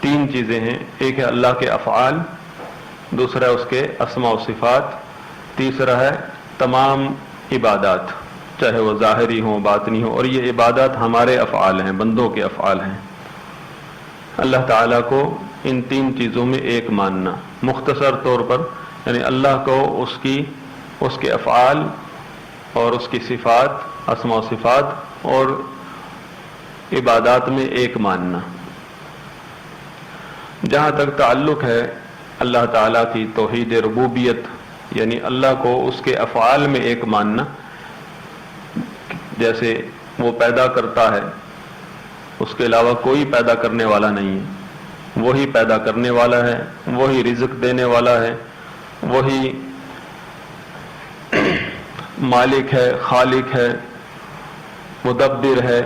3 چیزیں ہیں. ایک ہے اللہ کے افعال، دوسرا ہے اس کے اسماء و صفات، تیسرا ہے تمام عبادات، چاہے وہ ظاہری ہوں باطنی ہوں. اور یہ عبادات ہمارے افعال ہیں، بندوں کے افعال ہیں. اللہ تعالیٰ کو ان 3 چیزوں میں ایک ماننا. مختصر طور پر یعنی اللہ کو اس کے افعال اور اس کی صفات، اسماء و صفات اور عبادات میں ایک ماننا. جہاں تک تعلق ہے اللہ تعالیٰ کی توحید ربوبیت یعنی اللہ کو اس کے افعال میں ایک ماننا، جیسے وہ پیدا کرتا ہے، اس کے علاوہ کوئی پیدا کرنے والا نہیں ہے، وہی پیدا کرنے والا ہے، وہی رزق دینے والا ہے، وہی مالک ہے، خالق ہے، مدبر ہے،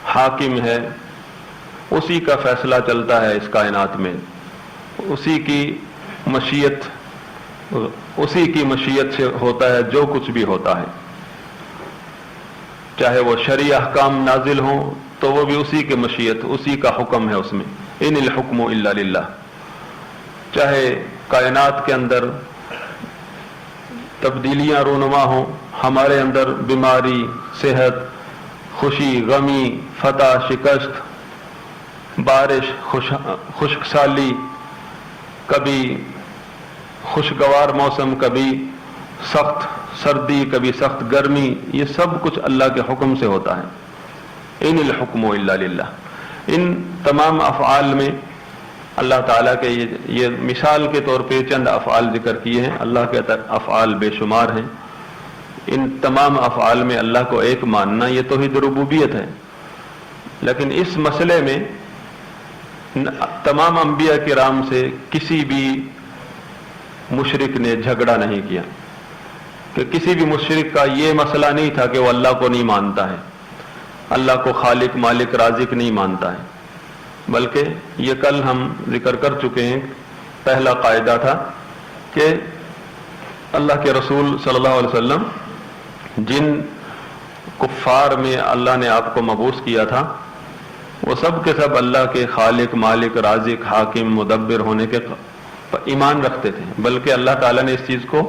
حاکم ہے. اسی کا فیصلہ چلتا ہے اس کائنات میں، اسی کی مشیت سے ہوتا ہے جو کچھ بھی ہوتا ہے. چاہے وہ شرعی احکام نازل ہوں تو وہ بھی اسی کی مشیت، اسی کا حکم ہے اس میں. ان الحکم الا للہ. چاہے کائنات کے اندر تبدیلیاں رونما ہوں، ہمارے اندر بیماری، صحت، خوشی، غمی، فتح، شکست، بارش، خشک سالی، کبھی خوشگوار موسم، کبھی سخت سردی، کبھی سخت گرمی، یہ سب کچھ اللہ کے حکم سے ہوتا ہے. ان الحکم الا للہ. ان تمام افعال میں اللہ تعالیٰ کے یہ مثال کے طور پہ چند افعال ذکر کیے ہیں. اللہ کے افعال بے شمار ہیں. ان تمام افعال میں اللہ کو ایک ماننا یہ توحید ربوبیت ہے. لیکن اس مسئلے میں تمام انبیاء کرام سے کسی بھی مشرک نے جھگڑا نہیں کیا، کہ کسی بھی مشرک کا یہ مسئلہ نہیں تھا کہ وہ اللہ کو نہیں مانتا ہے، اللہ کو خالق، مالک، رازق نہیں مانتا ہے. بلکہ یہ کل ہم ذکر کر چکے ہیں، پہلا قاعدہ تھا کہ اللہ کے رسول صلی اللہ علیہ وسلم جن کفار میں اللہ نے آپ کو مبعوث کیا تھا وہ سب کے سب اللہ کے خالق، مالک، رازق، حاکم، مدبر ہونے کے ایمان رکھتے تھے. بلکہ اللہ تعالیٰ نے اس چیز کو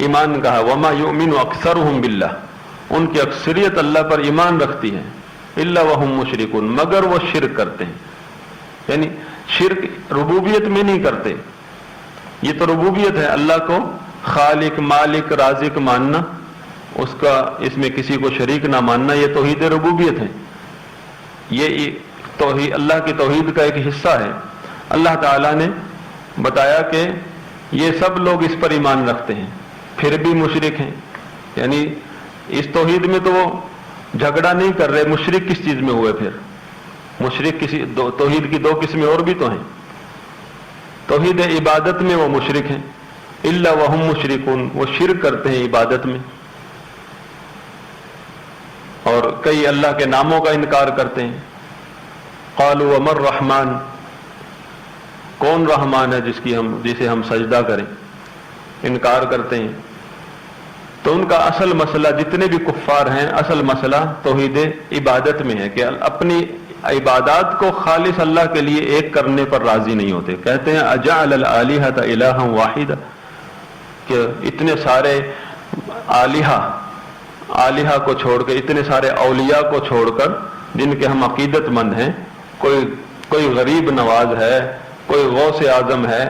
ایمان کہا. وما یؤمن اکثرهم باللہ. ان کی اکثریت اللہ پر ایمان رکھتی ہے. الا وهم مشرکون. مگر وہ شرک کرتے ہیں. یعنی شرک ربوبیت میں نہیں کرتے. یہ تو ربوبیت ہے، اللہ کو خالق، مالک، رازق ماننا، اس میں کسی کو شریک نہ ماننا، یہ توحید ربوبیت ہے. یہ توحید اللہ کی توحید کا ایک حصہ ہے. اللہ تعالیٰ نے بتایا کہ یہ سب لوگ اس پر ایمان رکھتے ہیں پھر بھی مشرک ہیں. یعنی اس توحید میں تو وہ جھگڑا نہیں کر رہے. مشرک کس چیز میں ہوئے پھر؟ مشرک توحید کی 2 قسمیں اور بھی تو ہیں. توحید عبادت میں وہ مشرک ہیں. الا وهم مشرکون. وہ شرک کرتے ہیں عبادت میں، اور کئی اللہ کے ناموں کا انکار کرتے ہیں. قالوا وما الرحمن. کون رحمان ہے جسے ہم سجدہ کریں؟ انکار کرتے ہیں. تو ان کا اصل مسئلہ، جتنے بھی کفار ہیں، اصل مسئلہ توحید عبادت میں ہے کہ اپنی عبادات کو خالص اللہ کے لیے ایک کرنے پر راضی نہیں ہوتے. کہتے ہیں اجعل الآلہۃ الہا واحدا، کہ اتنے سارے الہہ کو چھوڑ کر، اتنے سارے اولیاء کو چھوڑ کر جن کے ہم عقیدت مند ہیں، کوئی غریب نواز ہے، کوئی غوث اعظم ہے،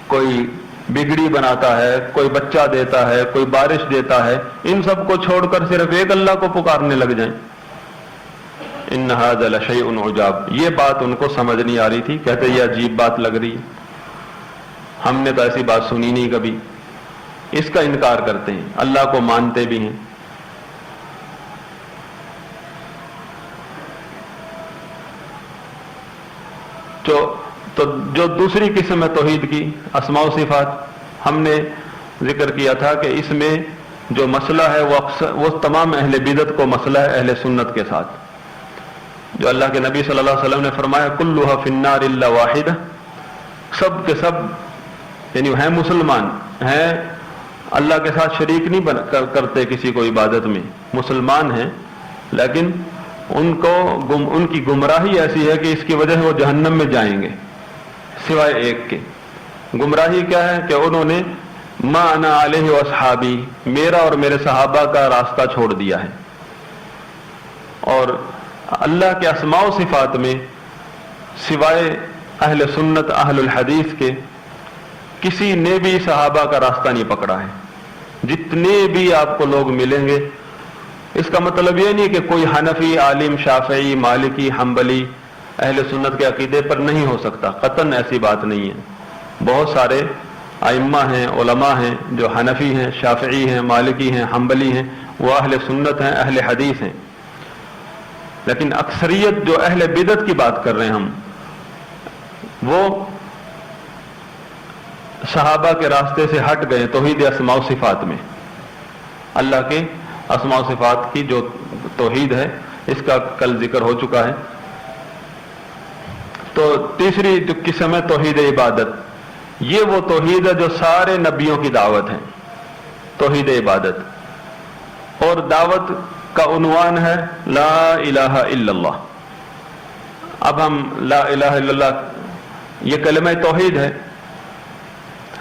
کوئی بگڑی بناتا ہے، کوئی بچہ دیتا ہے، کوئی بارش دیتا ہے، ان سب کو چھوڑ کر صرف ایک اللہ کو پکارنے لگ جائیں۔ ان ھذا لشیء عجاب، یہ بات ان کو سمجھ نہیں آ رہی تھی، کہتے یہ عجیب بات لگ رہی ہے، ہم نے تو ایسی بات سنی نہیں کبھی۔ اس کا انکار کرتے ہیں، اللہ کو مانتے بھی ہیں۔ تو جو دوسری قسم ہے توحید کی، اسماء و صفات، ہم نے ذکر کیا تھا کہ اس میں جو مسئلہ ہے وہ تمام اہل بدعت کو مسئلہ ہے اہل سنت کے ساتھ۔ جو اللہ کے نبی صلی اللہ علیہ وسلم نے فرمایا کلھا فی النار الا واحدہ، سب کے سب یعنی ہیں مسلمان، ہیں اللہ کے ساتھ شریک نہیں کرتے کسی کو عبادت میں، مسلمان ہیں، لیکن ان کی گمراہی ایسی ہے کہ اس کی وجہ سے وہ جہنم میں جائیں گے سوائے ایک کے۔ گمراہی کیا ہے کہ انہوں نے ما انا علیہ واصحابی، میرا اور میرے صحابہ کا راستہ چھوڑ دیا ہے۔ اور اللہ کے اسماء و صفات میں سوائے اہل سنت اہل الحدیث کے کسی نے بھی صحابہ کا راستہ نہیں پکڑا ہے۔ جتنے بھی آپ کو لوگ ملیں گے، اس کا مطلب یہ نہیں کہ کوئی حنفی عالم شافعی مالکی حنبلی اہل سنت کے عقیدے پر نہیں ہو سکتا، قطعاً ایسی بات نہیں ہے۔ بہت سارے ائمہ ہیں، علماء ہیں جو حنفی ہیں، شافعی ہیں، مالکی ہیں، حنبلی ہیں، وہ اہل سنت ہیں، اہل حدیث ہیں۔ لیکن اکثریت جو اہل بدعت کی بات کر رہے ہیں ہم، وہ صحابہ کے راستے سے ہٹ گئے توحید اسماء و صفات میں۔ اللہ کے اسماء و صفات کی جو توحید ہے اس کا کل ذکر ہو چکا ہے۔ تو تیسری جو قسم ہے توحید عبادت، یہ وہ توحید ہے جو سارے نبیوں کی دعوت ہے، توحید عبادت، اور دعوت کا عنوان ہے لا الہ الا اللہ۔ اب ہم لا الہ الا اللہ یہ کلمہ توحید ہے،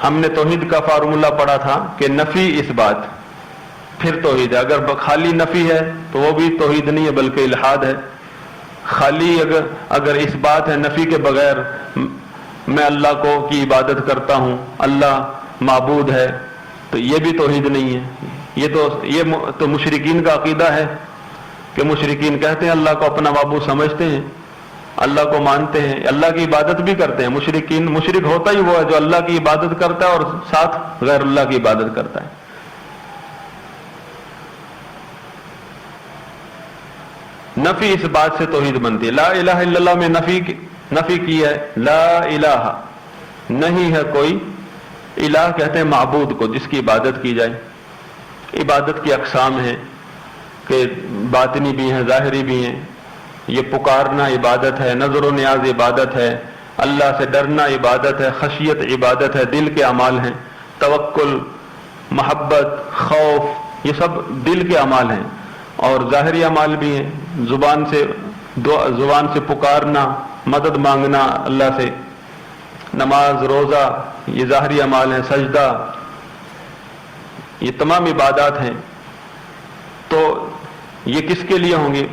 ہم نے توحید کا فارمولہ پڑھا تھا کہ نفی اس بات پھر توحید ہے۔ اگر خالی نفی ہے تو وہ بھی توحید نہیں ہے بلکہ الحاد ہے۔ خالی اگر اس بات ہے نفی کے بغیر میں اللہ کو کی عبادت کرتا ہوں، اللہ معبود ہے، تو یہ بھی توحید نہیں ہے۔ یہ تو مشرکین کا عقیدہ ہے کہ مشرکین کہتے ہیں اللہ کو اپنا معبود سمجھتے ہیں، اللہ کو مانتے ہیں، اللہ کی عبادت بھی کرتے ہیں۔ مشرک ہوتا ہی وہ ہے جو اللہ کی عبادت کرتا ہے اور ساتھ غیر اللہ کی عبادت کرتا ہے۔ نفی اس بات سے توحید بنتی ہے۔ لا الہ الا اللہ میں نفی کی ہے، لا الہ نہیں ہے کوئی، الہ کہتے ہیں معبود کو جس کی عبادت کی جائے۔ عبادت کی اقسام ہیں کہ باطنی بھی ہیں ظاہری بھی ہیں۔ یہ پکارنا عبادت ہے، نظر و نیاز عبادت ہے، اللہ سے ڈرنا عبادت ہے، خشیت عبادت ہے، دل کے اعمال ہیں، توکل، محبت، خوف، یہ سب دل کے اعمال ہیں۔ اور ظاہری اعمال بھی ہیں، زبان سے پکارنا، مدد مانگنا اللہ سے، نماز روزہ یہ ظاہری اعمال ہیں، سجدہ، یہ تمام عبادات ہیں۔ تو یہ کس کے لیے ہوں گے؟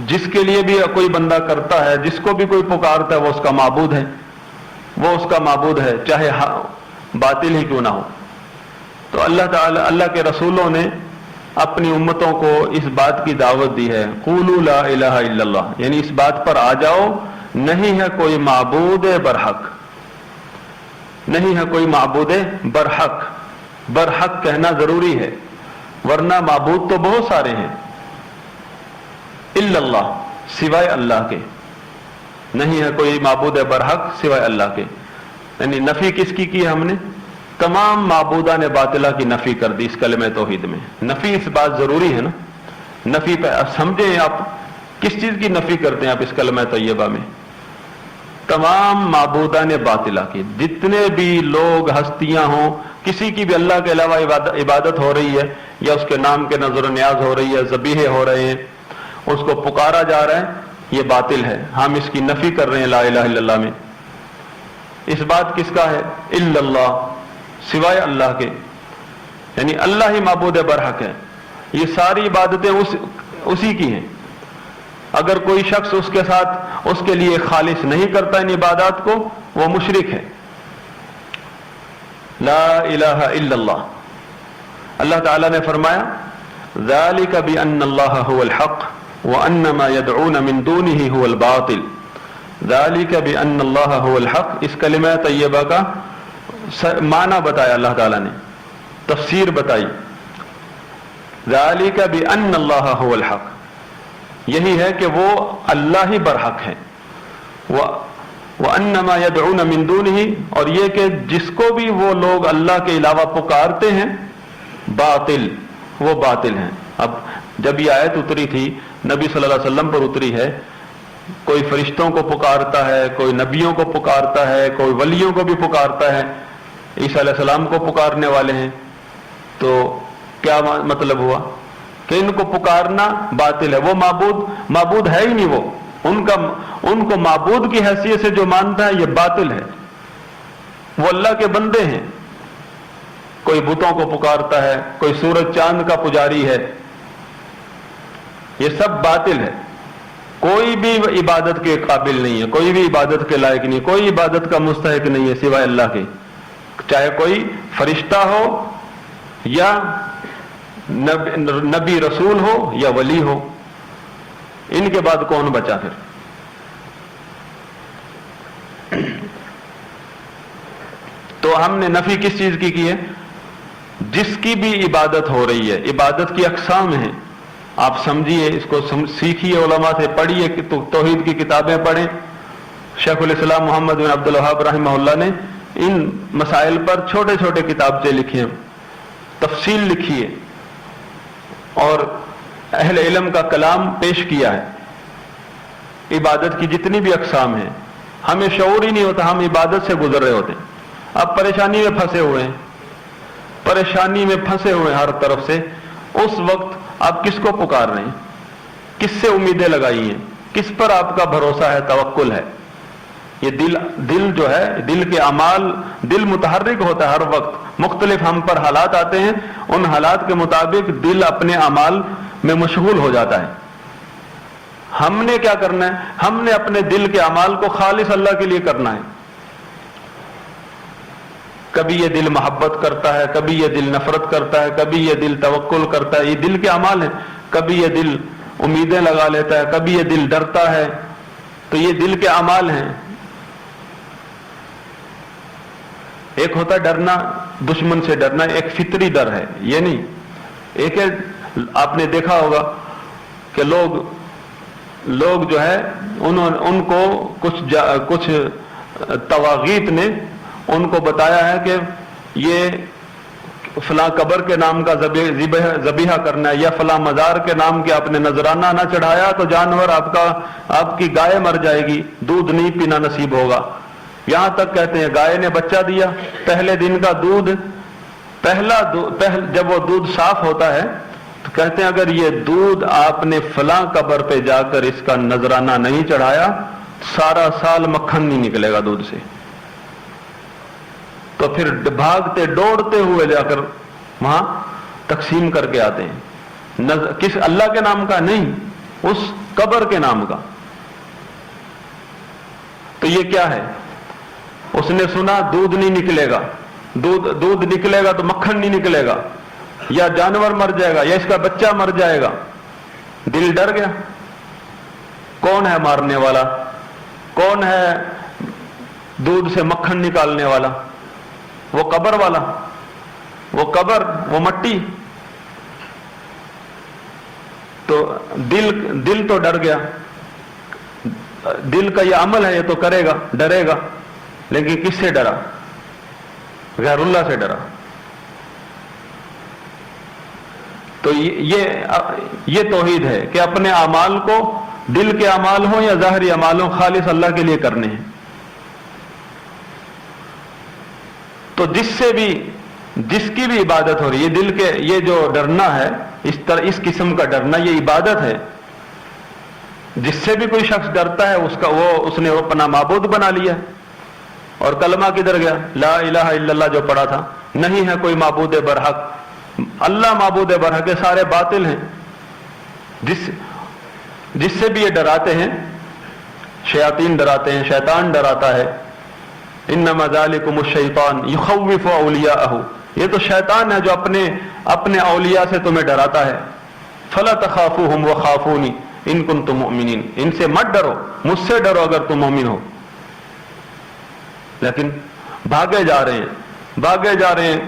جس کے لیے بھی کوئی بندہ کرتا ہے، جس کو بھی کوئی پکارتا ہے، وہ اس کا معبود ہے، وہ اس کا معبود ہے، چاہے باطل ہی کیوں نہ ہو۔ تو اللہ تعالی، اللہ کے رسولوں نے اپنی امتوں کو اس بات کی دعوت دی ہے، قولوا لا الہ الا اللہ، یعنی اس بات پر آ جاؤ نہیں ہے کوئی معبود برحق، نہیں ہے کوئی معبود برحق۔ برحق کہنا ضروری ہے، ورنہ معبود تو بہت سارے ہیں، الا اللہ سوائے اللہ کے، نہیں ہے کوئی معبود برحق سوائے اللہ کے۔ یعنی نفی کس کی ہے ہم نے؟ تمام معبودان باطلہ کی نفی کر دی اس کلمہ توحید میں۔ نفی اس بات ضروری ہے نا، نفی پہ سمجھیں آپ کس چیز کی نفی کرتے ہیں آپ اس کلمہ طیبہ میں؟ تمام معبودان باطلہ کی، جتنے بھی لوگ ہستیاں ہوں، کسی کی بھی اللہ کے علاوہ عبادت ہو رہی ہے یا اس کے نام کے نظر و نیاز ہو رہی ہے، ذبیحے ہو رہے ہیں، اس کو پکارا جا رہا ہے، یہ باطل ہے، ہم اس کی نفی کر رہے ہیں لا الہ الا اللہ میں۔ اس بات کس کا ہے؟ الا اللہ سوائے اللہ کے، یعنی اللہ ہی معبود برحق ہے، یہ ساری عبادتیں اسی کی ہیں۔ اگر کوئی شخص اس کے ساتھ اس کے لیے خالص نہیں کرتا ان عبادات کو، وہ مشرک ہے۔ لا الہ الا اللہ، اللہ تعالیٰ نے فرمایا ذالک بأن اللہ هو الحق وأن ما يدعون من دونه هو الباطل، ذالک بأن اللہ هو الحق، اس کلمہ طیبہ کا معنی بتایا اللہ تعالیٰ نے، تفسیر بتائی۔ ذالک بأن اللہ هو الحق، یہی ہے کہ وہ اللہ ہی برحق ہے، وَأَنَّ مَا يَدْعُونَ مِن دُونِهِ، اور یہ کہ جس کو بھی وہ لوگ اللہ کے علاوہ پکارتے ہیں باطل، وہ باطل ہیں۔ اب جب یہ آیت اتری تھی، نبی صلی اللہ علیہ وسلم پر اتری ہے، کوئی فرشتوں کو پکارتا ہے، کوئی نبیوں کو پکارتا ہے، کوئی ولیوں کو بھی پکارتا ہے، عیسیٰ علیہ السلام کو پکارنے والے ہیں، تو کیا مطلب ہوا کہ ان کو پکارنا باطل ہے، وہ معبود ہے ہی نہیں، وہ ان کو معبود کی حیثیت سے جو مانتا ہے یہ باطل ہے، وہ اللہ کے بندے ہیں۔ کوئی بتوں کو پکارتا ہے، کوئی سورج چاند کا پجاری ہے، یہ سب باطل ہے، کوئی بھی عبادت کے قابل نہیں ہے، کوئی بھی عبادت کے لائق نہیں، کوئی عبادت کا مستحق نہیں ہے سوائے اللہ کے، چاہے کوئی فرشتہ ہو یا نبی رسول ہو یا ولی ہو، ان کے بعد کون بچا پھر؟ تو ہم نے نفی کس چیز کی ہے؟ جس کی بھی عبادت ہو رہی ہے، عبادت کی اقسام ہیں، آپ سمجھیے، اس کو سیکھیے، علماء سے پڑھیے، توحید کی کتابیں پڑھیں۔ شیخ الاسلام محمد بن عبد الوہاب رحمہ اللہ نے ان مسائل پر چھوٹے چھوٹے کتابچے لکھے ہیں، تفصیل لکھی ہے، اور اہل علم کا کلام پیش کیا ہے۔ عبادت کی جتنی بھی اقسام ہیں، ہمیں شعور ہی نہیں ہوتا، ہم عبادت سے گزر رہے ہوتے ہیں، اب پریشانی میں پھنسے ہوئے ہیں، پریشانی میں پھنسے ہوئے ہیں ہر طرف سے۔ اس وقت آپ کس کو پکار رہے ہیں؟ کس سے امیدیں لگائی ہیں؟ کس پر آپ کا بھروسہ ہے، توکل ہے؟ یہ دل جو ہے، دل کے اعمال، دل متحرک ہوتا ہے ہر وقت، مختلف ہم پر حالات آتے ہیں، ان حالات کے مطابق دل اپنے اعمال میں مشغول ہو جاتا ہے۔ ہم نے کیا کرنا ہے؟ ہم نے اپنے دل کے اعمال کو خالص اللہ کے لیے کرنا ہے۔ کبھی یہ دل محبت کرتا ہے، کبھی یہ دل نفرت کرتا ہے، کبھی یہ دل توکل کرتا ہے، یہ دل کے اعمال ہیں۔ کبھی یہ دل امیدیں لگا لیتا ہے، کبھی یہ دل ڈرتا ہے، تو یہ دل کے اعمال ہیں۔ ایک ہوتا ہے ڈرنا، دشمن سے ڈرنا، ایک فطری ڈر ہے، یہ نہیں۔ ایک ہے، آپ نے دیکھا ہوگا کہ لوگ جو ہے ان کو کچھ طواغیت نے ان کو بتایا ہے کہ یہ فلاں قبر کے نام کا ذبیحہ کرنا ہے، یا فلاں مزار کے نام کے آپ نے نذرانہ نہ چڑھایا تو جانور آپ کی گائے مر جائے گی، دودھ نہیں پینا نصیب ہوگا۔ یہاں تک کہتے ہیں گائے نے بچہ دیا، پہلے دن کا دودھ، جب وہ دودھ صاف ہوتا ہے تو کہتے ہیں اگر یہ دودھ آپ نے فلاں قبر پہ جا کر اس کا نذرانہ نہیں چڑھایا، سارا سال مکھن نہیں نکلے گا دودھ سے۔ تو پھر بھاگتے دوڑتے ہوئے جا کر وہاں تقسیم کر کے آتے ہیں، کس اللہ کے نام کا نہیں، اس قبر کے نام کا۔ تو یہ کیا ہے؟ اس نے سنا دودھ نہیں نکلے گا، دودھ نکلے گا تو مکھن نہیں نکلے گا، یا جانور مر جائے گا، یا اس کا بچہ مر جائے گا، دل ڈر گیا۔ کون ہے مارنے والا؟ کون ہے دودھ سے مکھن نکالنے والا؟ وہ قبر والا، وہ قبر، وہ مٹی۔ تو دل تو ڈر گیا، دل کا یہ عمل ہے، یہ تو کرے گا، ڈرے گا، لیکن کس سے ڈرا؟ غیر اللہ سے ڈرا۔ تو یہ توحید ہے کہ اپنے اعمال کو، دل کے اعمال ہوں یا ظاہری اعمال ہوں، خالص اللہ کے لیے کرنے ہیں۔ تو جس کی بھی عبادت ہو رہی ہے، دل کے یہ جو ڈرنا ہے، اس قسم کا ڈرنا، یہ عبادت ہے۔ جس سے بھی کوئی شخص ڈرتا ہے اس نے اپنا معبود بنا لیا، اور کلمہ کدھر گیا؟ لا الہ الا اللہ جو پڑھا تھا، نہیں ہے کوئی معبود برحق، اللہ معبود برحق ہے، سارے باطل ہیں۔ جس سے بھی یہ ڈراتے ہیں، شیاطین ڈراتے ہیں، شیطان ڈراتا ہے، انما ذالکم الشیطان یخوف اولیاءہ، یہ تو شیطان ہے جو اپنے اولیاء سے تمہیں ڈراتا ہے، فلا تخافوہم وخافونی ان کنتم مؤمنین، ان سے مت ڈرو، مجھ سے ڈرو اگر تم مومن ہو۔ لیکن بھاگے جا رہے ہیں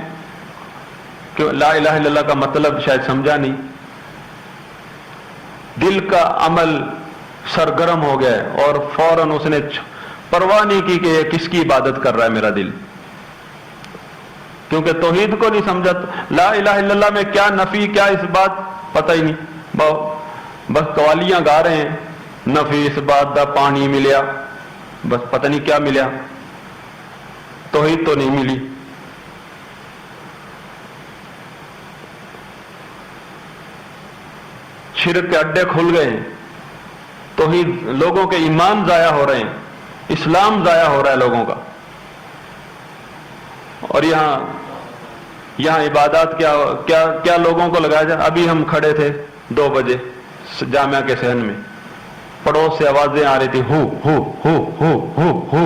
کہ لا الہ الا اللہ کا مطلب شاید سمجھا نہیں، دل کا عمل سرگرم ہو گیا اور فوراً اس نے پرواہ نہیں کی کہ یہ کس کی عبادت کر رہا ہے میرا دل، کیونکہ توحید کو نہیں سمجھا، لا الہ الا اللہ میں کیا نفی کیا اس بات پتہ ہی نہیں، بس قوالیاں گا رہے ہیں، نفی اس بات دا پانی ملیا، بس پتہ نہیں کیا ملیا، توحید تو نہیں ملی۔ شرک کے اڈے کھل گئے ہیں، توحید، لوگوں کے ایمان ضائع ہو رہے ہیں، اسلام ضائع ہو رہا ہے لوگوں کا، اور یہاں عبادات کیا لوگوں کو لگایا جائے۔ ابھی ہم کھڑے تھے 2 بجے جامعہ کے صحن میں، پڑوس سے آوازیں آ رہی تھی، ہو ہو ہو ہو ہو ہو،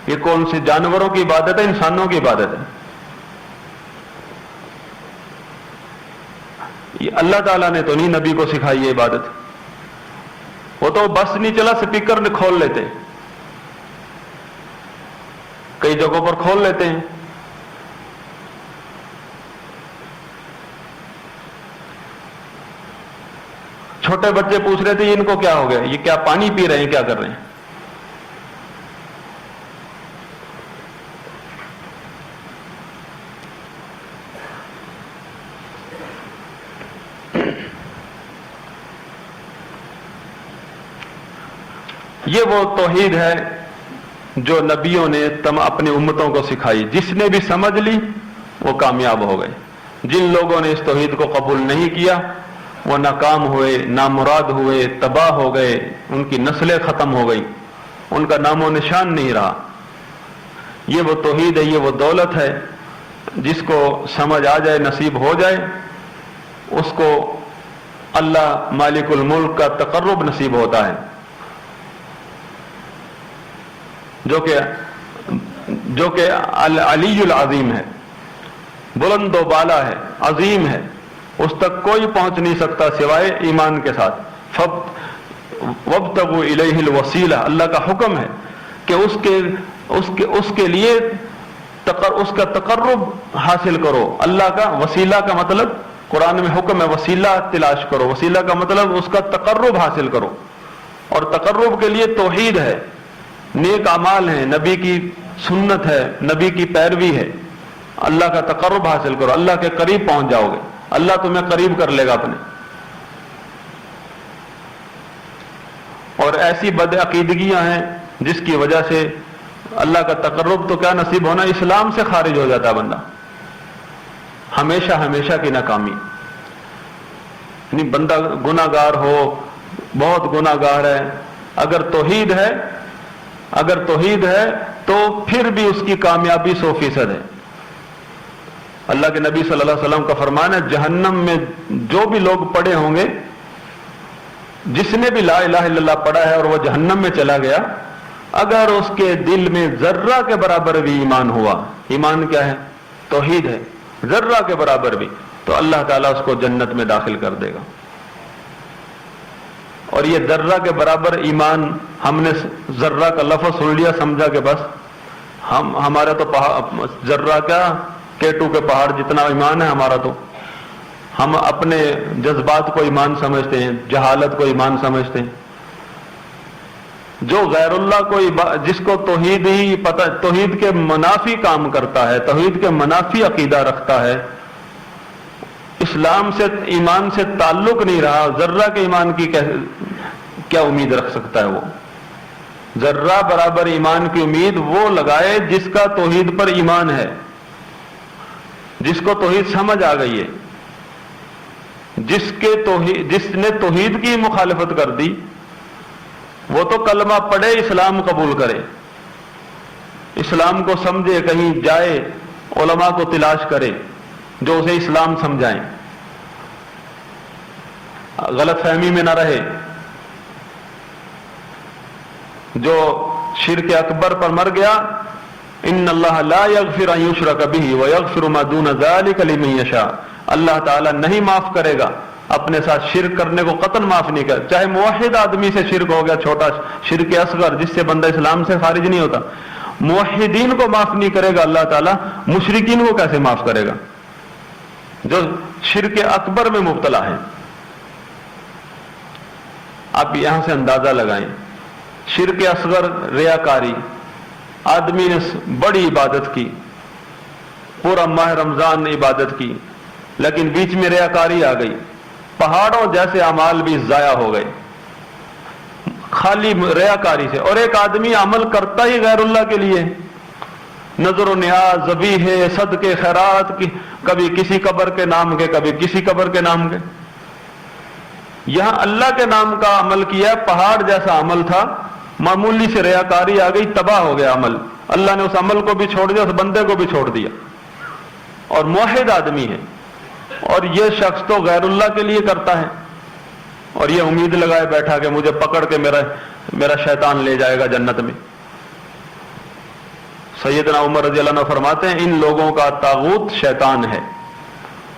یہ کون سی جانوروں کی عبادت ہے، انسانوں کی عبادت ہے؟ یہ اللہ تعالیٰ نے تو نہیں نبی کو سکھائی یہ عبادت، وہ تو بس نہیں چلا سپیکر کھول لیتے، کئی جگہوں پر کھول لیتے ہیں۔ چھوٹے بچے پوچھ رہے تھے ان کو کیا ہو گیا، یہ کیا پانی پی رہے ہیں، کیا کر رہے ہیں؟ یہ وہ توحید ہے جو نبیوں نے اپنی امتوں کو سکھائی، جس نے بھی سمجھ لی وہ کامیاب ہو گئے، جن لوگوں نے اس توحید کو قبول نہیں کیا وہ ناکام ہوئے، نامراد ہوئے، تباہ ہو گئے، ان کی نسلیں ختم ہو گئی، ان کا نام و نشان نہیں رہا۔ یہ وہ توحید ہے، یہ وہ دولت ہے، جس کو سمجھ آ جائے، نصیب ہو جائے، اس کو اللہ مالک الملک کا تقرب نصیب ہوتا ہے، جو کہ العلی العظیم ہے، بلند و بالا ہے، عظیم ہے، اس تک کوئی پہنچ نہیں سکتا سوائے ایمان کے ساتھ۔ وابتغوا الیہ الوسیلہ، اللہ کا حکم ہے کہ اس کے لیے اس کا تقرب حاصل کرو۔ اللہ کا وسیلہ کا مطلب قرآن میں حکم ہے وسیلہ تلاش کرو، وسیلہ کا مطلب اس کا تقرب حاصل کرو، اور تقرب کے لیے توحید ہے، نیک اعمال ہیں، نبی کی سنت ہے، نبی کی پیروی ہے۔ اللہ کا تقرب حاصل کرو، اللہ کے قریب پہنچ جاؤ گے، اللہ تمہیں قریب کر لے گا اپنے۔ اور ایسی بد عقیدگیاں ہیں جس کی وجہ سے اللہ کا تقرب تو کیا نصیب ہونا، اسلام سے خارج ہو جاتا ہے بندہ، ہمیشہ کی ناکامی۔ یعنی بندہ گناہ گار ہو، بہت گناہ گار ہے، اگر توحید ہے تو پھر بھی اس کی کامیابی 100% ہے۔ اللہ کے نبی صلی اللہ علیہ وسلم کا فرمان ہے، جہنم میں جو بھی لوگ پڑے ہوں گے، جس نے بھی لا الہ الا اللہ پڑھا ہے اور وہ جہنم میں چلا گیا، اگر اس کے دل میں ذرہ کے برابر بھی ایمان ہوا، ایمان کیا ہے؟ توحید ہے، ذرہ کے برابر بھی، تو اللہ تعالیٰ اس کو جنت میں داخل کر دے گا۔ اور یہ ذرہ کے برابر ایمان، ہم نے ذرہ کا لفظ سن لیا، سمجھا کہ بس ہمارا تو ذرہ کیا کیٹو کے پہاڑ جتنا ایمان ہے ہمارا، تو ہم اپنے جذبات کو ایمان سمجھتے ہیں، جہالت کو ایمان سمجھتے ہیں۔ جو غیر اللہ کو جس کو توحید ہی پتہ، توحید کے منافی کام کرتا ہے، توحید کے منافی عقیدہ رکھتا ہے، اسلام سے ایمان سے تعلق نہیں رہا، ذرہ کے ایمان کی کیا امید رکھ سکتا ہے؟ وہ ذرہ برابر ایمان کی امید وہ لگائے جس کا توحید پر ایمان ہے، جس کو توحید سمجھ آ گئی ہے۔ جس نے توحید کی مخالفت کر دی وہ تو کلمہ پڑھے، اسلام قبول کرے، اسلام کو سمجھے، کہیں جائے علماء کو تلاش کرے جو اسے اسلام سمجھائیں۔ غلط فہمی میں نہ رہے. جو شرک اکبر پر مر گیا، ان اللہ لا یغفر ان یشرک بہ ویغفر ما دون ذلک لمن یشاء، اللہ تعالیٰ نہیں معاف کرے گا اپنے ساتھ شرک کرنے کو، قطعاً معاف نہیں کرے. چاہے موحد آدمی سے شرک ہو گیا، چھوٹا شرک اصغر جس سے بندہ اسلام سے خارج نہیں ہوتا، موحدین کو معاف نہیں کرے گا اللہ تعالیٰ، مشرکین کو کیسے معاف کرے گا جو شرک اکبر میں مبتلا ہے. آپ یہاں سے اندازہ لگائیں، شرک اصغر ریاکاری، آدمی نے بڑی عبادت کی، پورا ماہ رمضان نے عبادت کی، لیکن بیچ میں ریاکاری آ گئی، پہاڑوں جیسے اعمال بھی ضائع ہو گئے خالی ریاکاری سے. اور ایک آدمی عمل کرتا ہی غیر اللہ کے لیے، نظر و نیاز، ذبیح، صدقے، خیرات کی، کبھی کسی قبر کے نام کے، کبھی کسی قبر کے نام کے. یہاں اللہ کے نام کا عمل کیا، پہاڑ جیسا عمل تھا، معمولی سے ریاکاری آ گئی، تباہ ہو گیا عمل. اللہ نے اس عمل کو بھی چھوڑ دیا، اس بندے کو بھی چھوڑ دیا. اور موحد آدمی ہے، اور یہ شخص تو غیر اللہ کے لیے کرتا ہے، اور یہ امید لگائے بیٹھا کہ مجھے پکڑ کے میرا شیطان لے جائے گا جنت میں. سیدنا عمر رضی اللہ عنہ فرماتے ہیں ان لوگوں کا طاغوت شیطان ہے،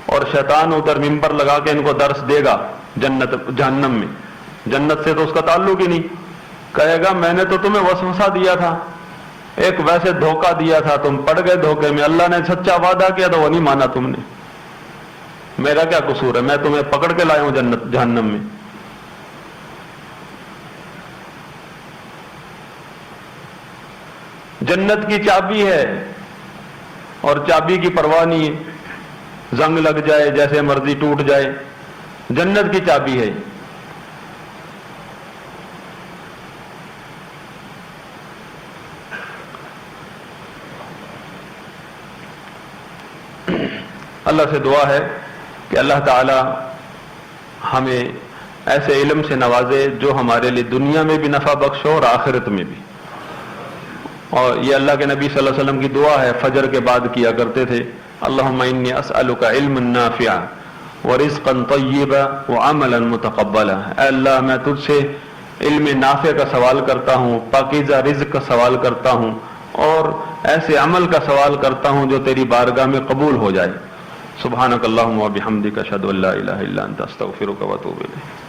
اور شیطان ادھر ممبر لگا کے ان کو درس دے گا جہنم میں. جنت سے تو اس کا تعلق ہی نہیں. کہے گا میں نے تو تمہیں وسوسہ دیا تھا، ایک ویسے دھوکہ دیا تھا، تم پڑ گئے دھوکے میں، اللہ نے سچا وعدہ کیا تھا وہ نہیں مانا تم نے، میرا کیا قصور ہے، میں تمہیں پکڑ کے لایا ہوں جہنم میں. جنت کی چابی ہے، اور چابی کی پرواہ نہیں ہے، زنگ لگ جائے، جیسے مرضی ٹوٹ جائے، جنت کی چابی ہے. اللہ سے دعا ہے کہ اللہ تعالی ہمیں ایسے علم سے نوازے جو ہمارے لیے دنیا میں بھی نفع بخش ہو اور آخرت میں بھی. اور یہ اللہ کے نبی صلی اللہ علیہ وسلم کی دعا ہے، فجر کے بعد کیا کرتے تھے، اللہم انی اسألک علما نافعا ورزقا طیبا وعملا متقبلا. اے اللہ میں تجھ سے علم نافع کا سوال کرتا ہوں، پاکیزہ رزق کا سوال کرتا ہوں، اور ایسے عمل کا سوال کرتا ہوں جو تیری بارگاہ میں قبول ہو جائے. سبحانک اللہم و بحمدک اشہد ان لا الہ الا انت استغفرک و اتوب الیک.